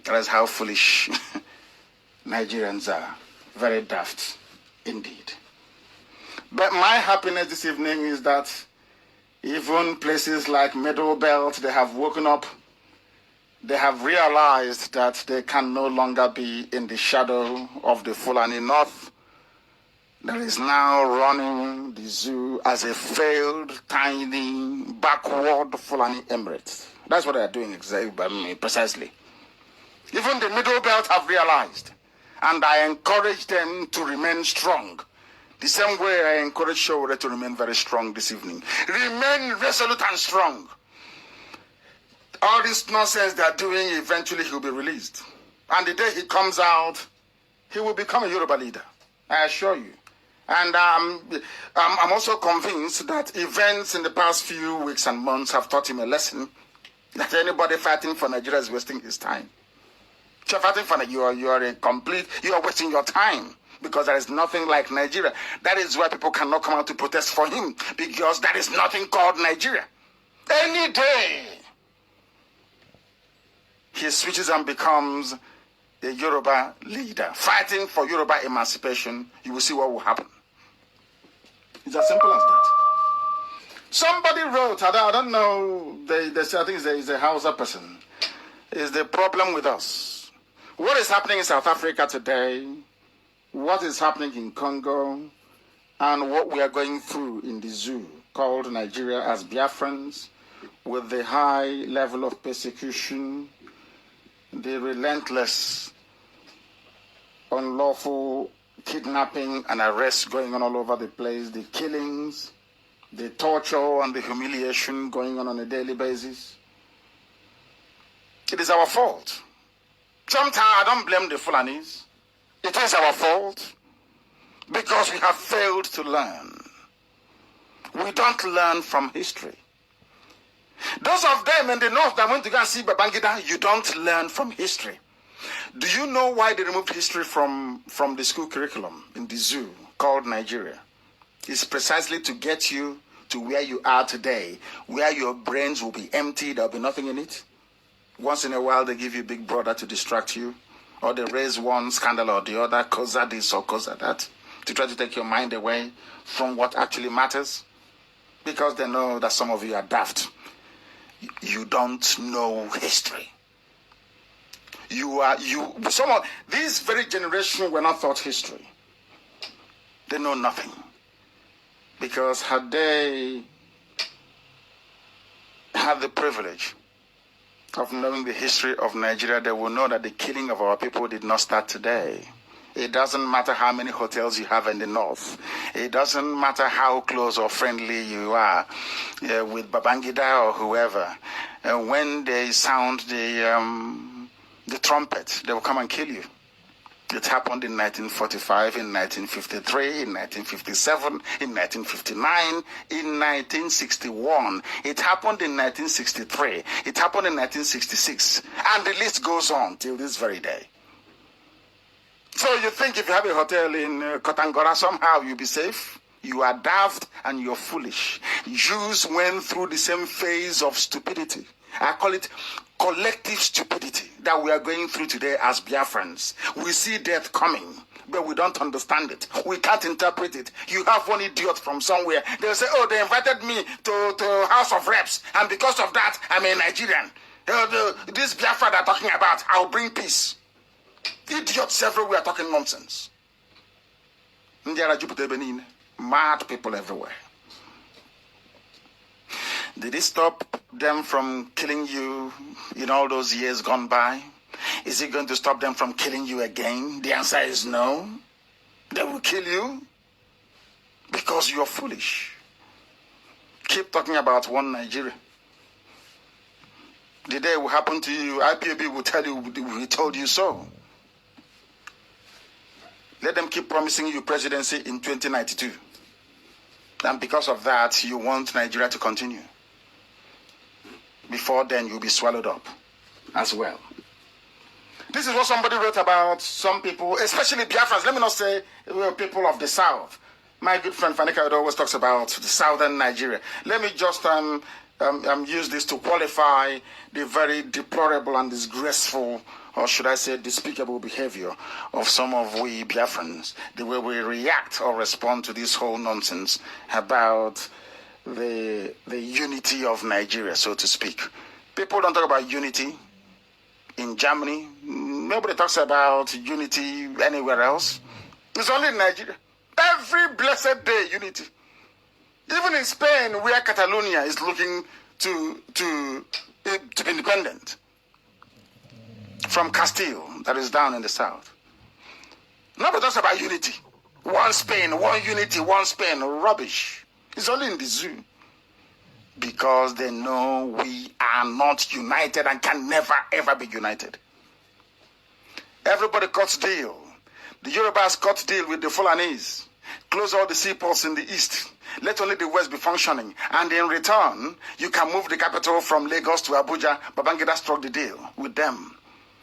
That is how foolish Nigerians are. Very daft indeed. But my happiness this evening is that even places like Middle Belt, they have woken up. They have realized that they can no longer be in the shadow of the Fulani North. That is now running the zoo as a failed, tiny, backward Fulani emirate. That's what they are doing exactly, precisely. Even the middle belt have realized, and I encourage them to remain strong. The same way I encourage Showore to remain very strong this evening. Remain resolute and strong. All this nonsense they are doing, eventually he'll be released. And the day he comes out, he will become a Yoruba leader. I assure you. And I'm also convinced that events in the past few weeks and months have taught him a lesson that anybody fighting for Nigeria is wasting his time. If you're fighting for Nigeria, you are wasting your time, because there is nothing like Nigeria. That is why people cannot come out to protest for him, because there is nothing called Nigeria. Any day he switches and becomes a Yoruba leader, fighting for Yoruba emancipation, you will see what will happen. It's as simple as that. Somebody wrote, I don't know, I think it's a Hausa person, is the problem with us. What is happening in South Africa today, what is happening in Congo, and what we are going through in the zoo called Nigeria as Biafrans, with the high level of persecution, the relentless, unlawful kidnapping and arrests going on all over the place, the killings, the torture and the humiliation going on a daily basis. It is our fault. Sometimes I don't blame the Fulanis. It is our fault because we have failed to learn. We don't learn from history. Those of them in the north that went to go and see Babangida, you don't learn from history. Do you know why they removed history from the school curriculum in the zoo called Nigeria? It's precisely to get you to where you are today, where your brains will be empty, there'll be nothing in it. Once in a while, they give you Big Brother to distract you, or they raise one scandal or the other, cause this or cause that, to try to take your mind away from what actually matters, because they know that some of you are daft. You don't know history. This very generation were not taught history. They know nothing. Because had they had the privilege of knowing the history of Nigeria, they will know that the killing of our people did not start today. It doesn't matter how many hotels you have in the north. It doesn't matter how close or friendly you are with Babangida or whoever. When they sound the trumpet, they will come and kill you. It happened in 1945, in 1953, in 1957, in 1959, in 1961. It happened in 1963. It happened in 1966. And the list goes on till this very day. So you think if you have a hotel in Kotangora, somehow you'll be safe? You are daft and you're foolish. Jews went through the same phase of stupidity. I call it collective stupidity that we are going through today as Biafrans. We see death coming, but we don't understand it. We can't interpret it. You have one idiot from somewhere. They'll say, oh, they invited me to House of Reps, and because of that, I'm a Nigerian. This Biafra they're talking about, I'll bring peace. Idiots everywhere talking nonsense. Mad people everywhere. Did it stop them from killing you in all those years gone by? Is it going to stop them from killing you again? The answer is no. They will kill you because you're foolish. Keep talking about one Nigeria. The day it will happen to you, IPOB will tell you, we told you so. Let them keep promising you presidency in 2092. And because of that, you want Nigeria to continue. Before then, you'll be swallowed up as well. This is what somebody wrote about some people, especially Biafrans. Let me not say people of the South. My good friend Fanika always talks about the southern Nigeria. Let me just use this to qualify the very deplorable and disgraceful, or should I say despicable behavior of some of we Biafrans, the way we react or respond to this whole nonsense about the unity of Nigeria, so to speak. People don't talk about unity in Germany. Nobody talks about unity anywhere else. It's only in Nigeria. Every blessed day, unity. Even in Spain, where Catalonia is looking to be independent from Castile, that is down in the south. Nobody talks about unity. One Spain, one unity, one Spain. Rubbish. It's only in the zoo. Because they know we are not united and can never, ever be united. Everybody cuts deal. The Yorubas cut deal with the Fulanese. Close all the seaports in the east. Let only the west be functioning. And in return, you can move the capital from Lagos to Abuja. Babangida struck the deal with them.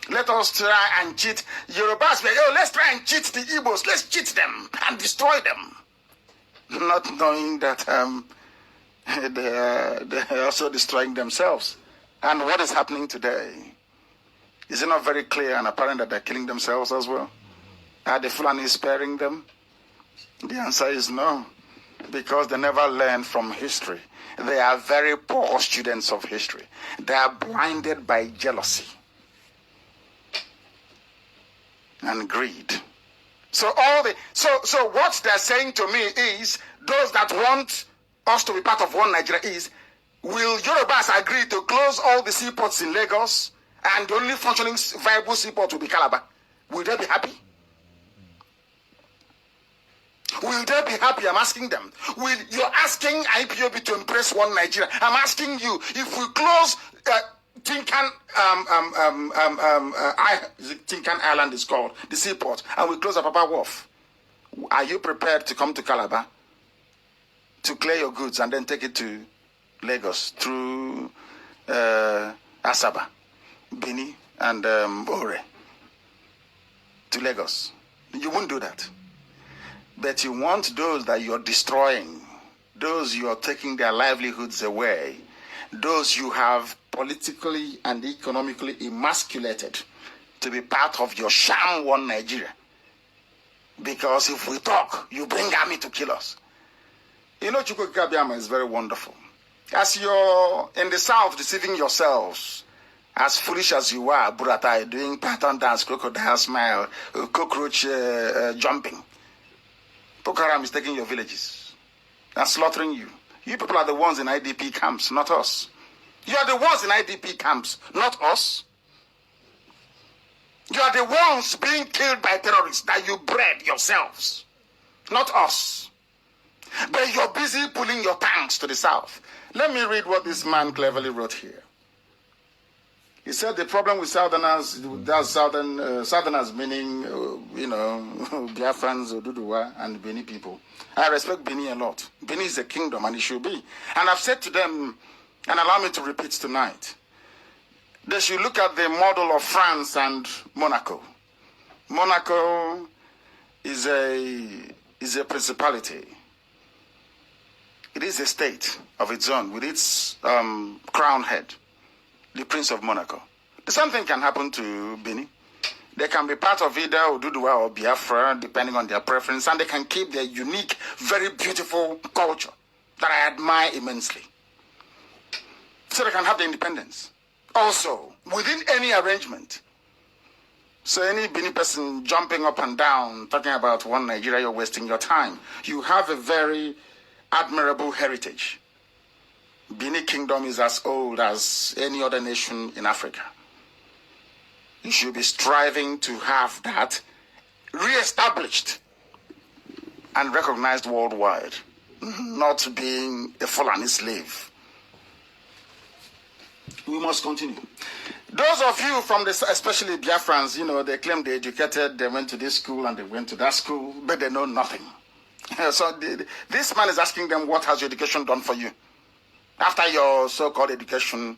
Let us try and cheat Yorubas. Let's try and cheat the Igbos. Let's cheat them and destroy them. Not knowing that they're also destroying themselves. And what is happening today? Is it not very clear and apparent that they're killing themselves as well? Are the Fulani sparing them? The answer is no, because they never learn from history. They are very poor students of history. They are blinded by jealousy and greed. So what they're saying to me is, those that want us to be part of one Nigeria is, will Yorubas agree to close all the seaports in Lagos and the only functioning viable seaport will be Calabar? Will they be happy? Will they be happy? I'm asking them. You're asking IPOB to embrace one Nigeria. I'm asking you, if we close Tinkan Island is called, the seaport, and we close Apapa Wharf, are you prepared to come to Calabar to clear your goods and then take it to Lagos through Asaba, Bini, and Ore to Lagos? You won't do that. But you want those that you're destroying, those you are taking their livelihoods away, those you have politically and economically emasculated to be part of your sham one Nigeria. Because if we talk, you bring army to kill us. You know, Chukwuka Biama is very wonderful. As you're in the south deceiving yourselves, as foolish as you are, Buratai, doing pattern dance, crocodile smile, cockroach jumping, Boko Haram is taking your villages and slaughtering you. You people are the ones in IDP camps, not us. You are the ones in IDP camps, not us. You are the ones being killed by terrorists that you bred yourselves, not us. But you're busy pulling your tanks to the south. Let me read what this man cleverly wrote here. He said the problem with Southerners, that's Southerners meaning, Biafrans, Oduduwa, and Beni people. I respect Beni a lot. Beni is a kingdom, and it should be. And I've said to them, and allow me to repeat tonight, they should look at the model of France and Monaco. Monaco is a principality. It is a state of its own with its crown head, the Prince of Monaco. The same thing can happen to Benin. They can be part of either Oduduwa or Biafra, depending on their preference, and they can keep their unique, very beautiful culture that I admire immensely. So they can have their independence. Also, within any arrangement. So any Benin person jumping up and down, talking about one Nigeria, you're wasting your time. You have a very admirable heritage. Benin Kingdom is as old as any other nation in Africa. You should be striving to have that re-established and recognized worldwide, not being a Fulani slave. We must continue. Those of you from this, especially Biafrans, they claim they're educated, they went to this school and they went to that school, but they know nothing. So this man is asking them, what has your education done for you? After your so-called education,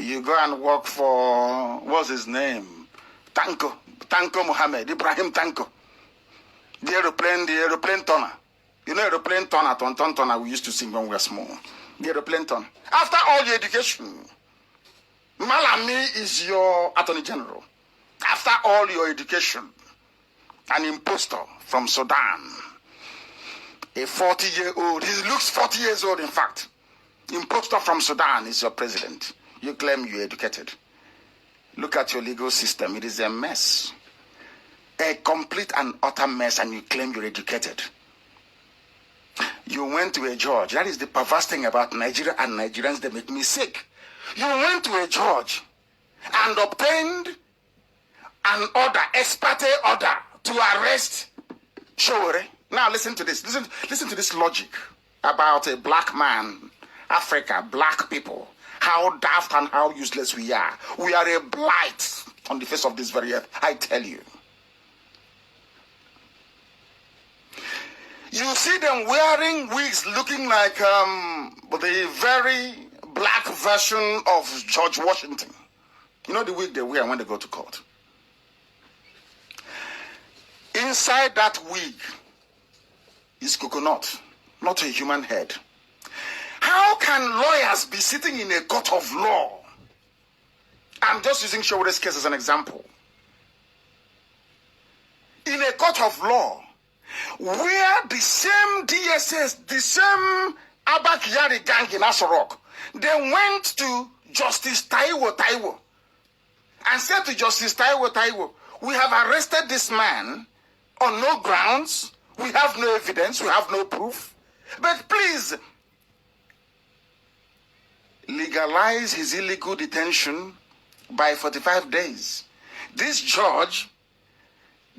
you go and work for, what's his name? Tanko Mohammed, Ibrahim Tanko. The aeroplane turner. You know aeroplane turner, Tonton Turner, we used to sing when we were small. The aeroplane turner. After all your education, Malami is your Attorney General. After all your education, an impostor from Sudan, a 40-year-old, he looks 40 years old in fact, impostor from Sudan is your president. You claim you're educated. Look at your legal system. It is a mess. A complete and utter mess, and you claim you're educated. You went to a judge. That is the perverse thing about Nigeria and Nigerians. They make me sick. You went to a judge and obtained an order, ex parte order, to arrest Showore. Now listen to this. Listen to this logic about a black man, Africa, black people. How daft and how useless we are. We are a blight on the face of this very earth, I tell you. You see them wearing wigs looking like the very black version of George Washington. You know the wig they wear when they go to court. Inside that wig is coconut, not a human head. How can lawyers be sitting in a court of law? I'm just using Showore's case as an example. In a court of law, where the same DSS, the same Abakyari gang in Asorok, they went to Justice Taiwo and said to Justice Taiwo, we have arrested this man on no grounds, we have no evidence, we have no proof, but please legalize his illegal detention by 45 days. This judge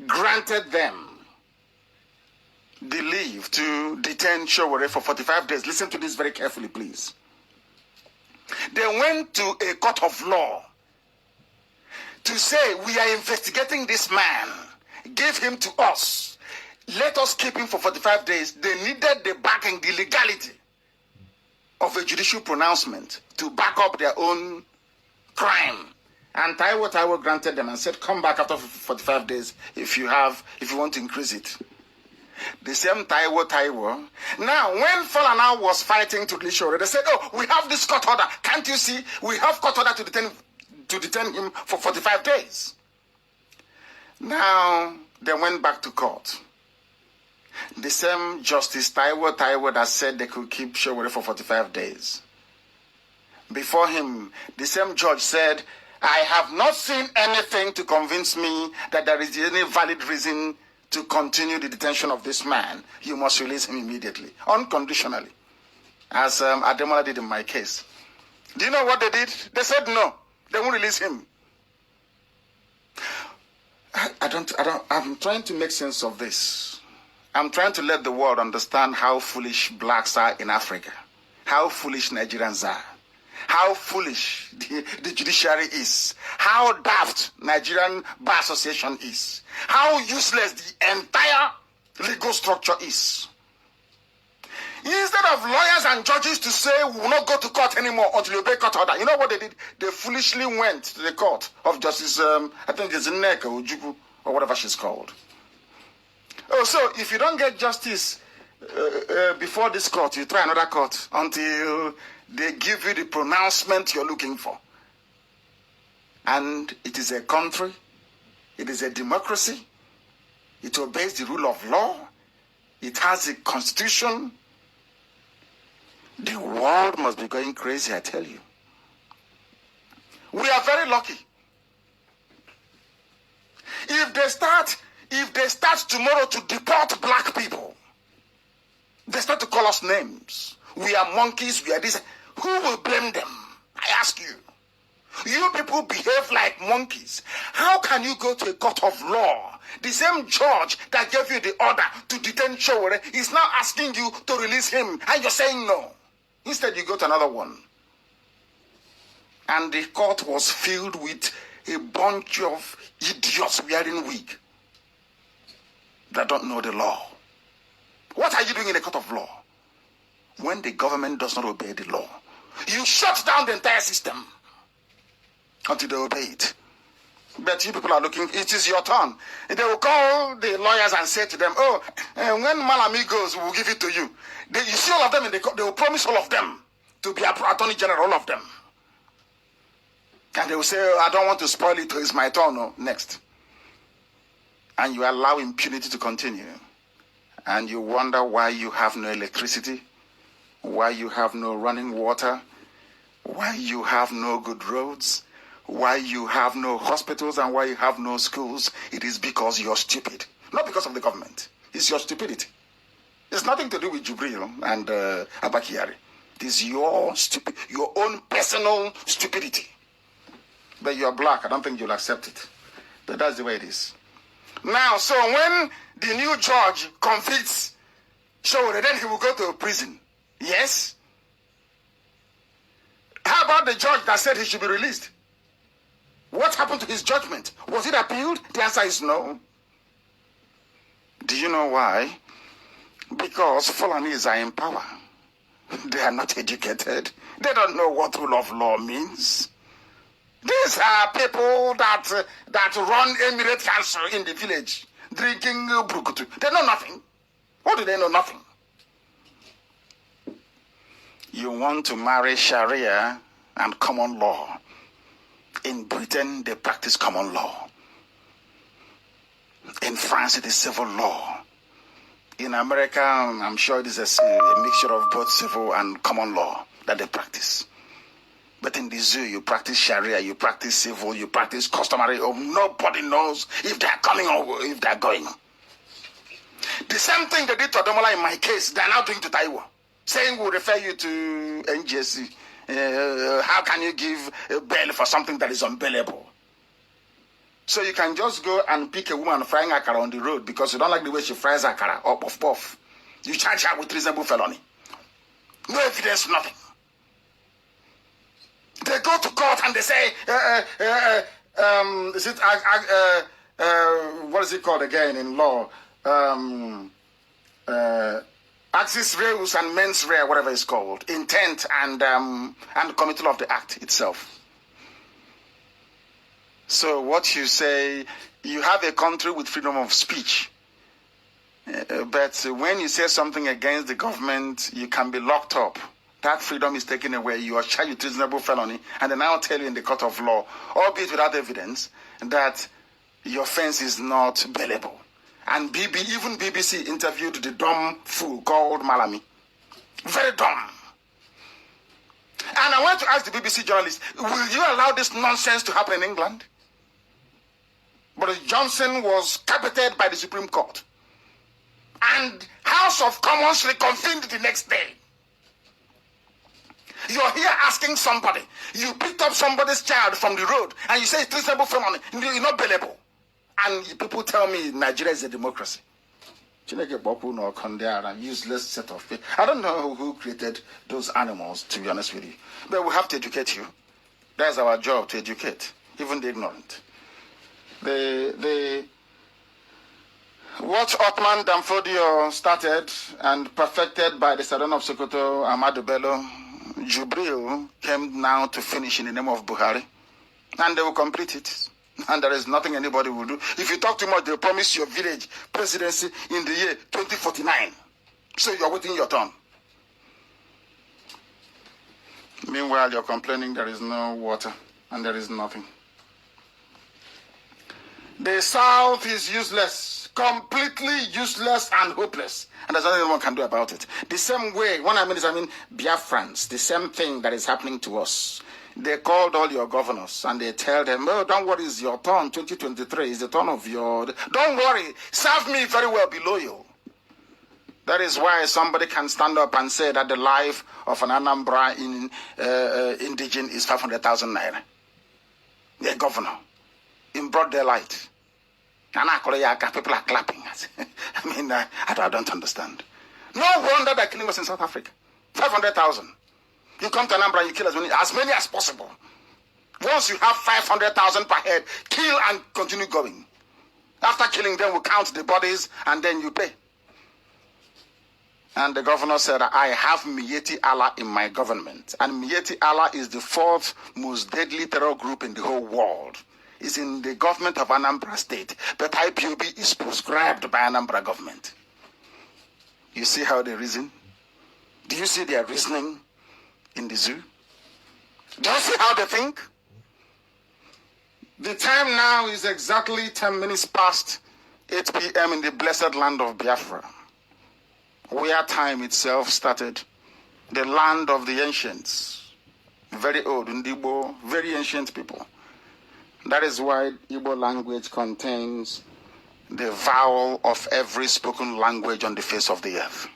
granted them the leave to detain Showore for 45 days. Listen to this very carefully, please. They went to a court of law to say, we are investigating this man. Give him to us. Let us keep him for 45 days. They needed the backing, the legality of a judicial pronouncement to back up their own crime. And Taiwo granted them and said, come back after 45 days if you want to increase it. The same Taiwo. Now, when Falana was fighting to release Showore, they said, oh, we have this court order. Can't you see? We have court order to detain him for 45 days. Now, they went back to court. The same Justice Taiwo that said they could keep Showore for 45 days. Before him, the same judge said, I have not seen anything to convince me that there is any valid reason to continue the detention of this man. You must release him immediately, unconditionally, as Ademola did in my case. Do you know what they did? They said no, they won't release him. I'm trying to make sense of this. I'm trying to let the world understand how foolish blacks are in Africa, how foolish Nigerians are, how foolish the judiciary is, how daft Nigerian Bar Association is, how useless the entire legal structure is. Instead of lawyers and judges to say, we will not go to court anymore until you obey court order, you know what they did? They foolishly went to the court of Justice, I think it's Nneka Ojukwu, or whatever she's called. Oh, so if you don't get justice before this court, you try another court until they give you the pronouncement you're looking for. And it is a country, it is a democracy, it obeys the rule of law, it has a constitution. The world must be going crazy, I tell you. We are very lucky. If they start tomorrow to deport black people, they start to call us names. We are monkeys, we are this. Who will blame them? I ask you. You people behave like monkeys. How can you go to a court of law? The same judge that gave you the order to detain Showore is now asking you to release him, and you're saying no. Instead, you go to another one. And the court was filled with a bunch of idiots wearing wig that don't know the law. What are you doing in a court of law? When the government does not obey the law, you shut down the entire system until they obey it. But you people are looking, it is your turn. They will call the lawyers and say to them, oh, when Malami goes, we will give it to you. You see all of them in the court, they will promise all of them to be Attorney General, all of them. And they will say, oh, I don't want to spoil it, it's my turn, no, next. And you allow impunity to continue. And you wonder why you have no electricity, why you have no running water, why you have no good roads, why you have no hospitals, and why you have no schools. It is because you're stupid. Not because of the government. It's your stupidity. It's nothing to do with Jubril and Abakari. It is your own personal stupidity. But you're black. I don't think you'll accept it. But that's the way it is. Now, so when the new judge convicts Showore, then he will go to prison. Yes? How about the judge that said he should be released? What happened to his judgment? Was it appealed? The answer is no. Do you know why? Because Fulanis are in power. They are not educated. They don't know what rule of law means. These are people that run Emirate Council in the village, drinking brukutu. They know nothing. What do they know? Nothing. You want to marry Sharia and common law. In Britain, they practice common law. In France, it is civil law. In America, I'm sure it is a mixture of both civil and common law that they practice. But in the zoo, you practice Sharia, you practice civil, you practice customary. Nobody knows if they are coming or if they are going. The same thing they did to Adomola in my case, they are now doing to Taiwo, saying we'll refer you to NGSC. How can you give a bail for something that is unbailable? So you can just go and pick a woman frying akara on the road because you don't like the way she fries akara or puff puff. You charge her with reasonable felony. No evidence, nothing. They go to court and they say, what is it called again in law? Axis reus and mens rea, whatever it's called. Intent and committal of the act itself. So what you say, you have a country with freedom of speech. But when you say something against the government, you can be locked up. That freedom is taken away. You are charged with reasonable felony. And they now tell you in the court of law, albeit without evidence, that your offense is not bailable. And even BBC interviewed the dumb fool called Malami. Very dumb. And I want to ask the BBC journalist, will you allow this nonsense to happen in England? Boris Johnson was carpeted by the Supreme Court. And House of Commons reconvened the next day. You're here asking somebody. You picked up somebody's child from the road and you say it's reasonable for money. You're not bailable. And people tell me Nigeria is a democracy. Useless set of people. I don't know who created those animals, to be honest with you. But we have to educate you. That's our job, to educate, even the ignorant. What Otman Danfodio started and perfected by the Sultan of Sokoto, Ahmadu Bello, Jubril came now to finish in the name of Buhari. And they will complete it. And there is nothing anybody will do. If you talk too much, they'll promise your village presidency in the year 2049. So you're waiting your turn. Meanwhile, you're complaining there is no water and there is nothing. The South is useless, completely useless and hopeless. And there's nothing anyone can do about it. The same way, when I mean Biafrans, the same thing that is happening to us. They called all your governors and they tell them, oh, don't worry, it's your turn. 2023 is the turn of your... Don't worry, serve me very well, be loyal. That is why somebody can stand up and say that the life of an Anambra indigene is 500,000 naira. The governor. In broad daylight. And people are clapping. I mean, I don't understand. No wonder that killing was in South Africa. 500,000. You come to Anambra and you kill as many as possible. Once you have 500,000 per head, kill and continue going. After killing them, we count the bodies and then you pay. And the governor said, I have Miyetti Allah in my government. And Miyetti Allah is the fourth most deadly terror group in the whole world. It's in the government of Anambra State. But IPOB is prescribed by Anambra government. You see how they reason? Do you see their reasoning in the zoo? Do you see how they think? The time now is exactly 10 minutes past 8 p.m. in the blessed land of Biafra, where time itself started, the land of the ancients, very old, Ndibo, very ancient people. That is why Igbo language contains the vowel of every spoken language on the face of the earth.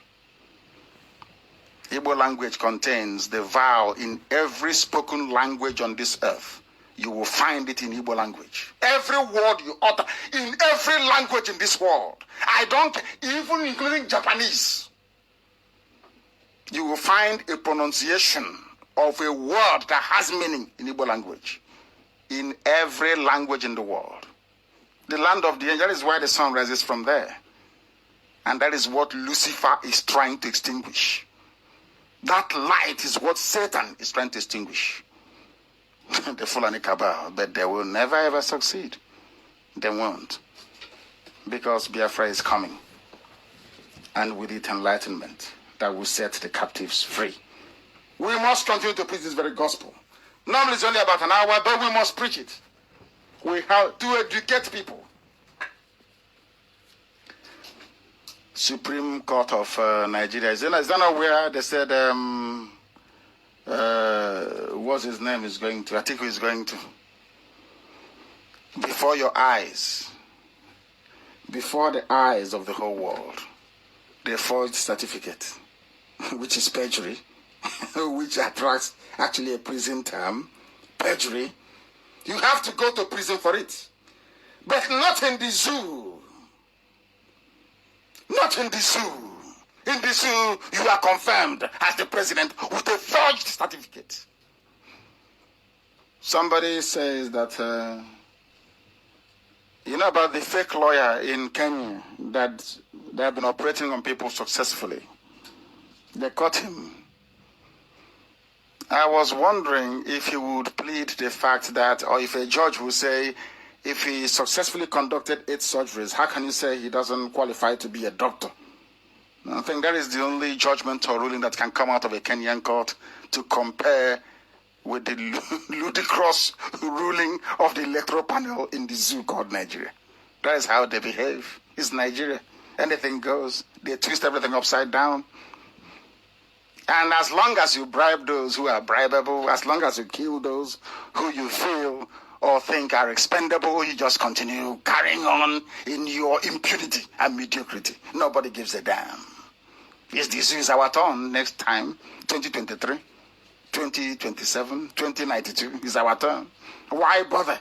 Igbo language contains the vowel in every spoken language on this earth. You will find it in Igbo language. Every word you utter in every language in this world. Even including Japanese. You will find a pronunciation of a word that has meaning in Igbo language. In every language in the world. The land of the angels, that is why the sun rises from there. And that is what Lucifer is trying to extinguish. That light is what Satan is trying to extinguish. The Fulani cabal, but they will never ever succeed. They won't. Because Biafra is coming. And with it, enlightenment that will set the captives free. We must continue to preach this very gospel. Normally it's only about an hour, but we must preach it. We have to educate people. Supreme Court of Nigeria. Is that not where they said, what's his name is going to, Atiku is going to, before your eyes, before the eyes of the whole world, they forged certificate, which is perjury, which attracts actually a prison term, perjury. You have to go to prison for it. But not in the zoo. Not in the zoo. In the zoo, you are confirmed as the president with a forged certificate. Somebody says that, you know about the fake lawyer in Kenya that they have been operating on people successfully. They caught him. I was wondering if he would plead the fact that, or if a judge would say, if he successfully conducted 8 surgeries, how can you say he doesn't qualify to be a doctor? I think that is the only judgment or ruling that can come out of a Kenyan court to compare with the ludicrous ruling of the electoral panel in the zoo called Nigeria. That is how they behave. It's Nigeria. Anything goes. They twist everything upside down. And as long as you bribe those who are bribable, as long as you kill those who you feel or think are expendable, you just continue carrying on in your impunity and mediocrity. Nobody gives a damn. Yes, this is our turn next time, 2023, 2027, 2092 is our turn. Why bother?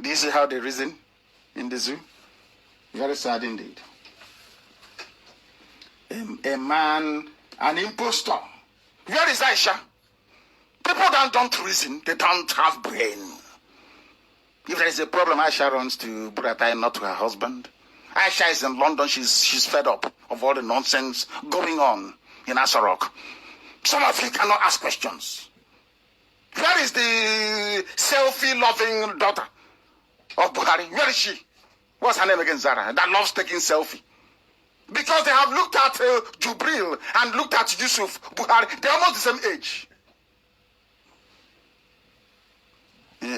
Do you see how they reason in the zoo? Very sad indeed. A man, an impostor. Where is Aisha? People that don't reason, they don't have brain. If there is a problem, Aisha runs to Buratai, not to her husband. Aisha is in London, she's fed up of all the nonsense going on in Asarok. Some of you cannot ask questions. Where is the selfie-loving daughter of Buhari? Where is she? What's her name again, Zara? That loves taking selfie. Because they have looked at Jubril and looked at Yusuf Buhari. They're almost the same age.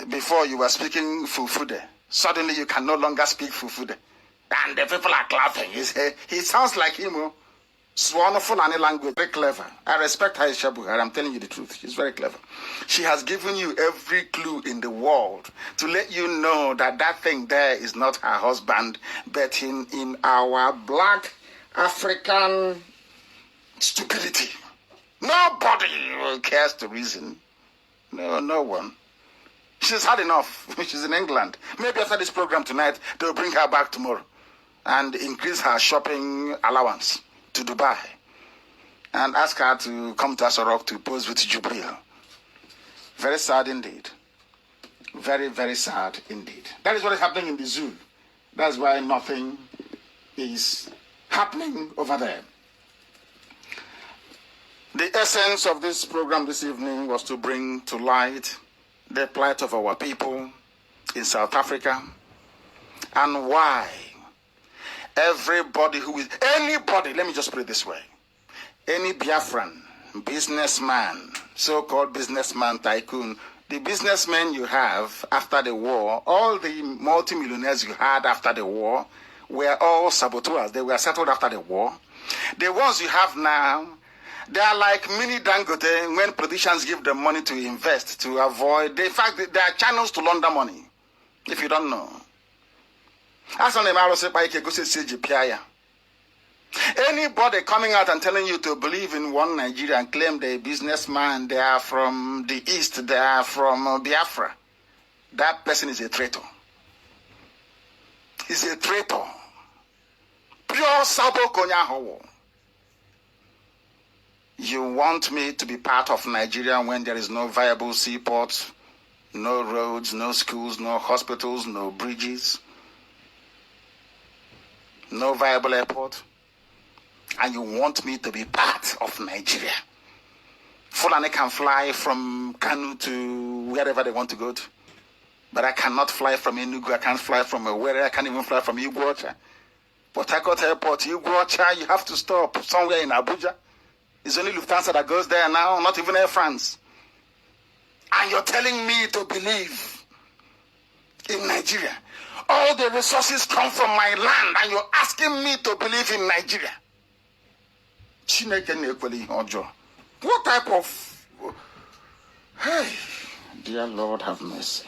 Before you were speaking Fufude. Suddenly you can no longer speak Fufude. And the people are clapping. He sounds like him. Sworn Fulani language. Very clever. I respect Aisha Buhari. I'm telling you the truth. She's very clever. She has given you every clue in the world to let you know that that thing there is not her husband, but in our black African stupidity. Nobody cares to reason. No one. She's had enough. She's in England. Maybe after this program tonight, they'll bring her back tomorrow and increase her shopping allowance to Dubai and ask her to come to Asarok to pose with Jubril. Very sad indeed. Very, very sad indeed. That is what is happening in the zoo. That's why nothing is happening over there. The essence of this program this evening was to bring to light the plight of our people in South Africa and why everybody who is, anybody, let me just put it this way, any Biafran, businessman, so-called businessman, tycoon, the businessmen you have after the war, all the multimillionaires you had after the war were all saboteurs. They were settled after the war. The ones you have now, they are like mini Dangote when politicians give them money to invest, to avoid. In fact, they are channels to launder money, if you don't know. As on the Maro say, Anybody coming out and telling you to believe in one Nigeria and claim they're a businessman, they are from the East, they are from Biafra, that person is a traitor. He's a traitor. Pure Sabo Konyahowo. You want me to be part of Nigeria when there is no viable seaport, no roads, no schools, no hospitals, no bridges, no viable airport? And you want me to be part of Nigeria? Fulani can fly from Kanu to wherever they want to go to. But I cannot fly from Enugu. I can't fly from where. I can't even fly from Iguacha. Port Harcourt Airport, Iguacha, you have to stop somewhere in Abuja. It's only Lufthansa that goes there now, not even Air France. And you're telling me to believe in Nigeria. All the resources come from my land, and you're asking me to believe in Nigeria. What type of... Hey, dear Lord, have mercy.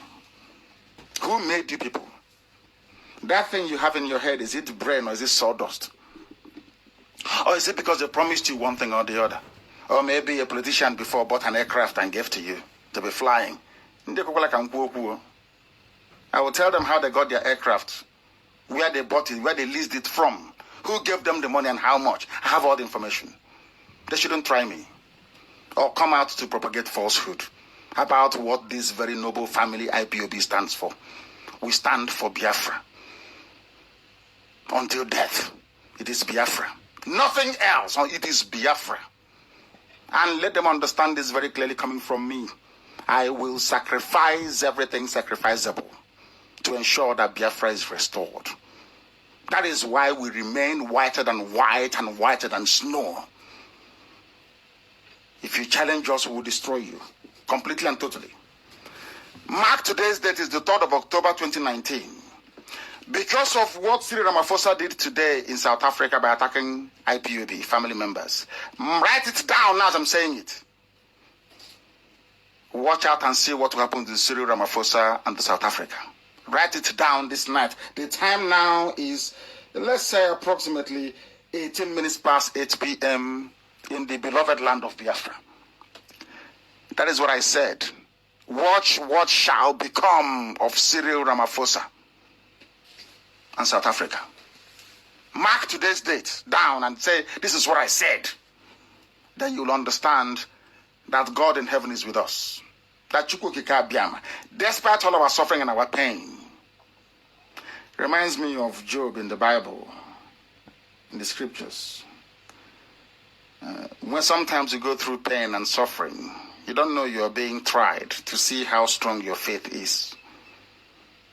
Who made you people? That thing you have in your head, is it brain or is it sawdust? Or is it because they promised you one thing or the other? Or maybe a politician before bought an aircraft and gave to you to be flying. I will tell them how they got their aircraft, where they bought it, where they leased it from, who gave them the money and how much. I have all the information. They shouldn't try me or come out to propagate falsehood about what this very noble family IPOB stands for. We stand for Biafra. Until death, it is Biafra. Nothing else, it is Biafra. And let them understand this very clearly coming from me. I will sacrifice everything sacrificable to ensure that Biafra is restored. That is why we remain whiter than white and whiter than snow. If you challenge us, we will destroy you completely and totally. Mark today's date is the 3rd of October 2019. Because of what Cyril Ramaphosa did today in South Africa by attacking IPOB family members. Write it down now as I'm saying it. Watch out and see what will happen to Cyril Ramaphosa and to South Africa. Write it down this night. The time now is, let's say, approximately 18 minutes past 8 p.m. in the beloved land of Biafra. That is what I said. Watch what shall become of Cyril Ramaphosa and South Africa. Mark today's date down and say, this is what I said. Then you'll understand that God in heaven is with us. That Chukwukika Biama, despite all our suffering and our pain. Reminds me of Job in the Bible, in the scriptures. When sometimes you go through pain and suffering, you don't know you are being tried to see how strong your faith is.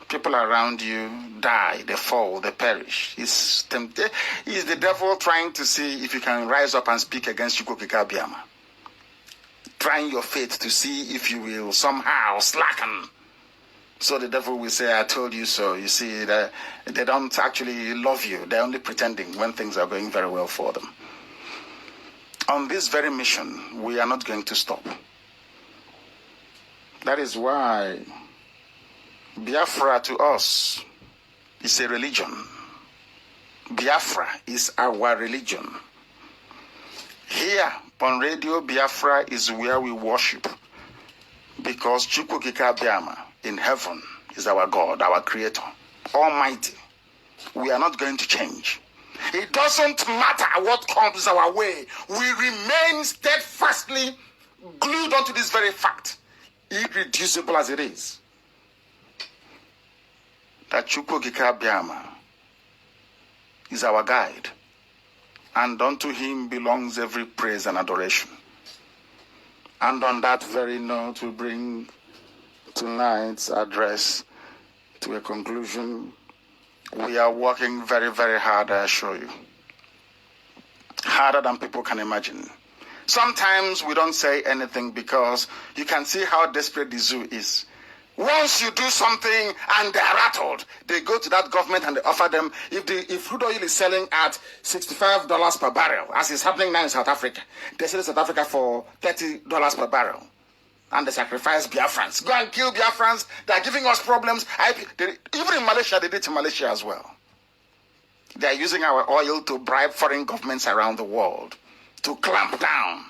People around you die, they fall, they perish. It's the devil trying to see if you can rise up and speak against Chukwukika Biama. Trying your faith to see if you will somehow slacken. So the devil will say, I told you so. You see, they don't actually love you. They're only pretending when things are going very well for them. On this very mission, we are not going to stop. That is why Biafra to us is a religion. Biafra is our religion. Here on Radio Biafra is where we worship, because Chukwukika Biama in heaven is our God, our Creator, Almighty. We are not going to change. It doesn't matter what comes our way. We remain steadfastly glued onto this very fact, irreducible as it is, that Chukwukika Biama is our guide, and unto him belongs every praise and adoration. And on that very note, we bring tonight's address to a conclusion. We are working very, very hard, I assure you. Harder than people can imagine. Sometimes we don't say anything because you can see how desperate the zoo is. Once you do something and they're rattled, they go to that government and they offer them, if crude oil is selling at $65 per barrel, as is happening now in South Africa, they sell in South Africa for $30 per barrel. And they sacrifice Biafrans. Go and kill Biafrans. They're giving us problems. Even in Malaysia, they did it in Malaysia as well. They are using our oil to bribe foreign governments around the world to clamp down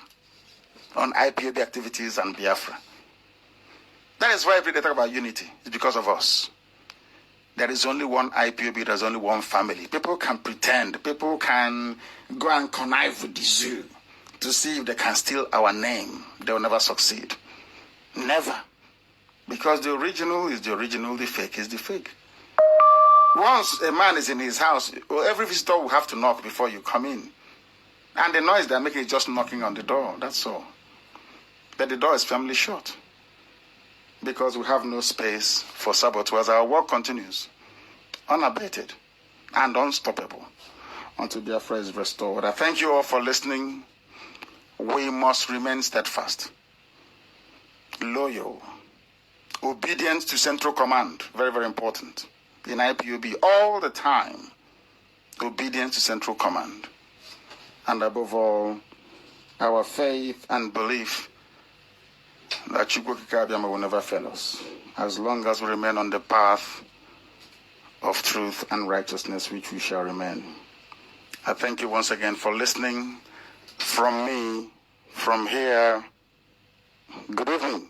on IPOB activities and Biafra. That is why every day they talk about unity. It's because of us. There is only one IPOB, there's only one family. People can pretend, people can go and connive with the zoo to see if they can steal our name. They will never succeed. Never. Because the original is the original, the fake is the fake. Once a man is in his house, every visitor will have to knock before you come in. And the noise they're making is just knocking on the door, that's all. But the door is firmly shut. Because we have no space for saboteurs. Our work continues, unabated and unstoppable, until Biafra is restored. I thank you all for listening. We must remain steadfast, loyal, obedient to Central Command, very, very important, in IPOB all the time, obedience to Central Command, and above all, our faith and belief that Chukwuka Abiyama will never fail us, as long as we remain on the path of truth and righteousness, which we shall remain. I thank you once again for listening. From me, from here, good evening.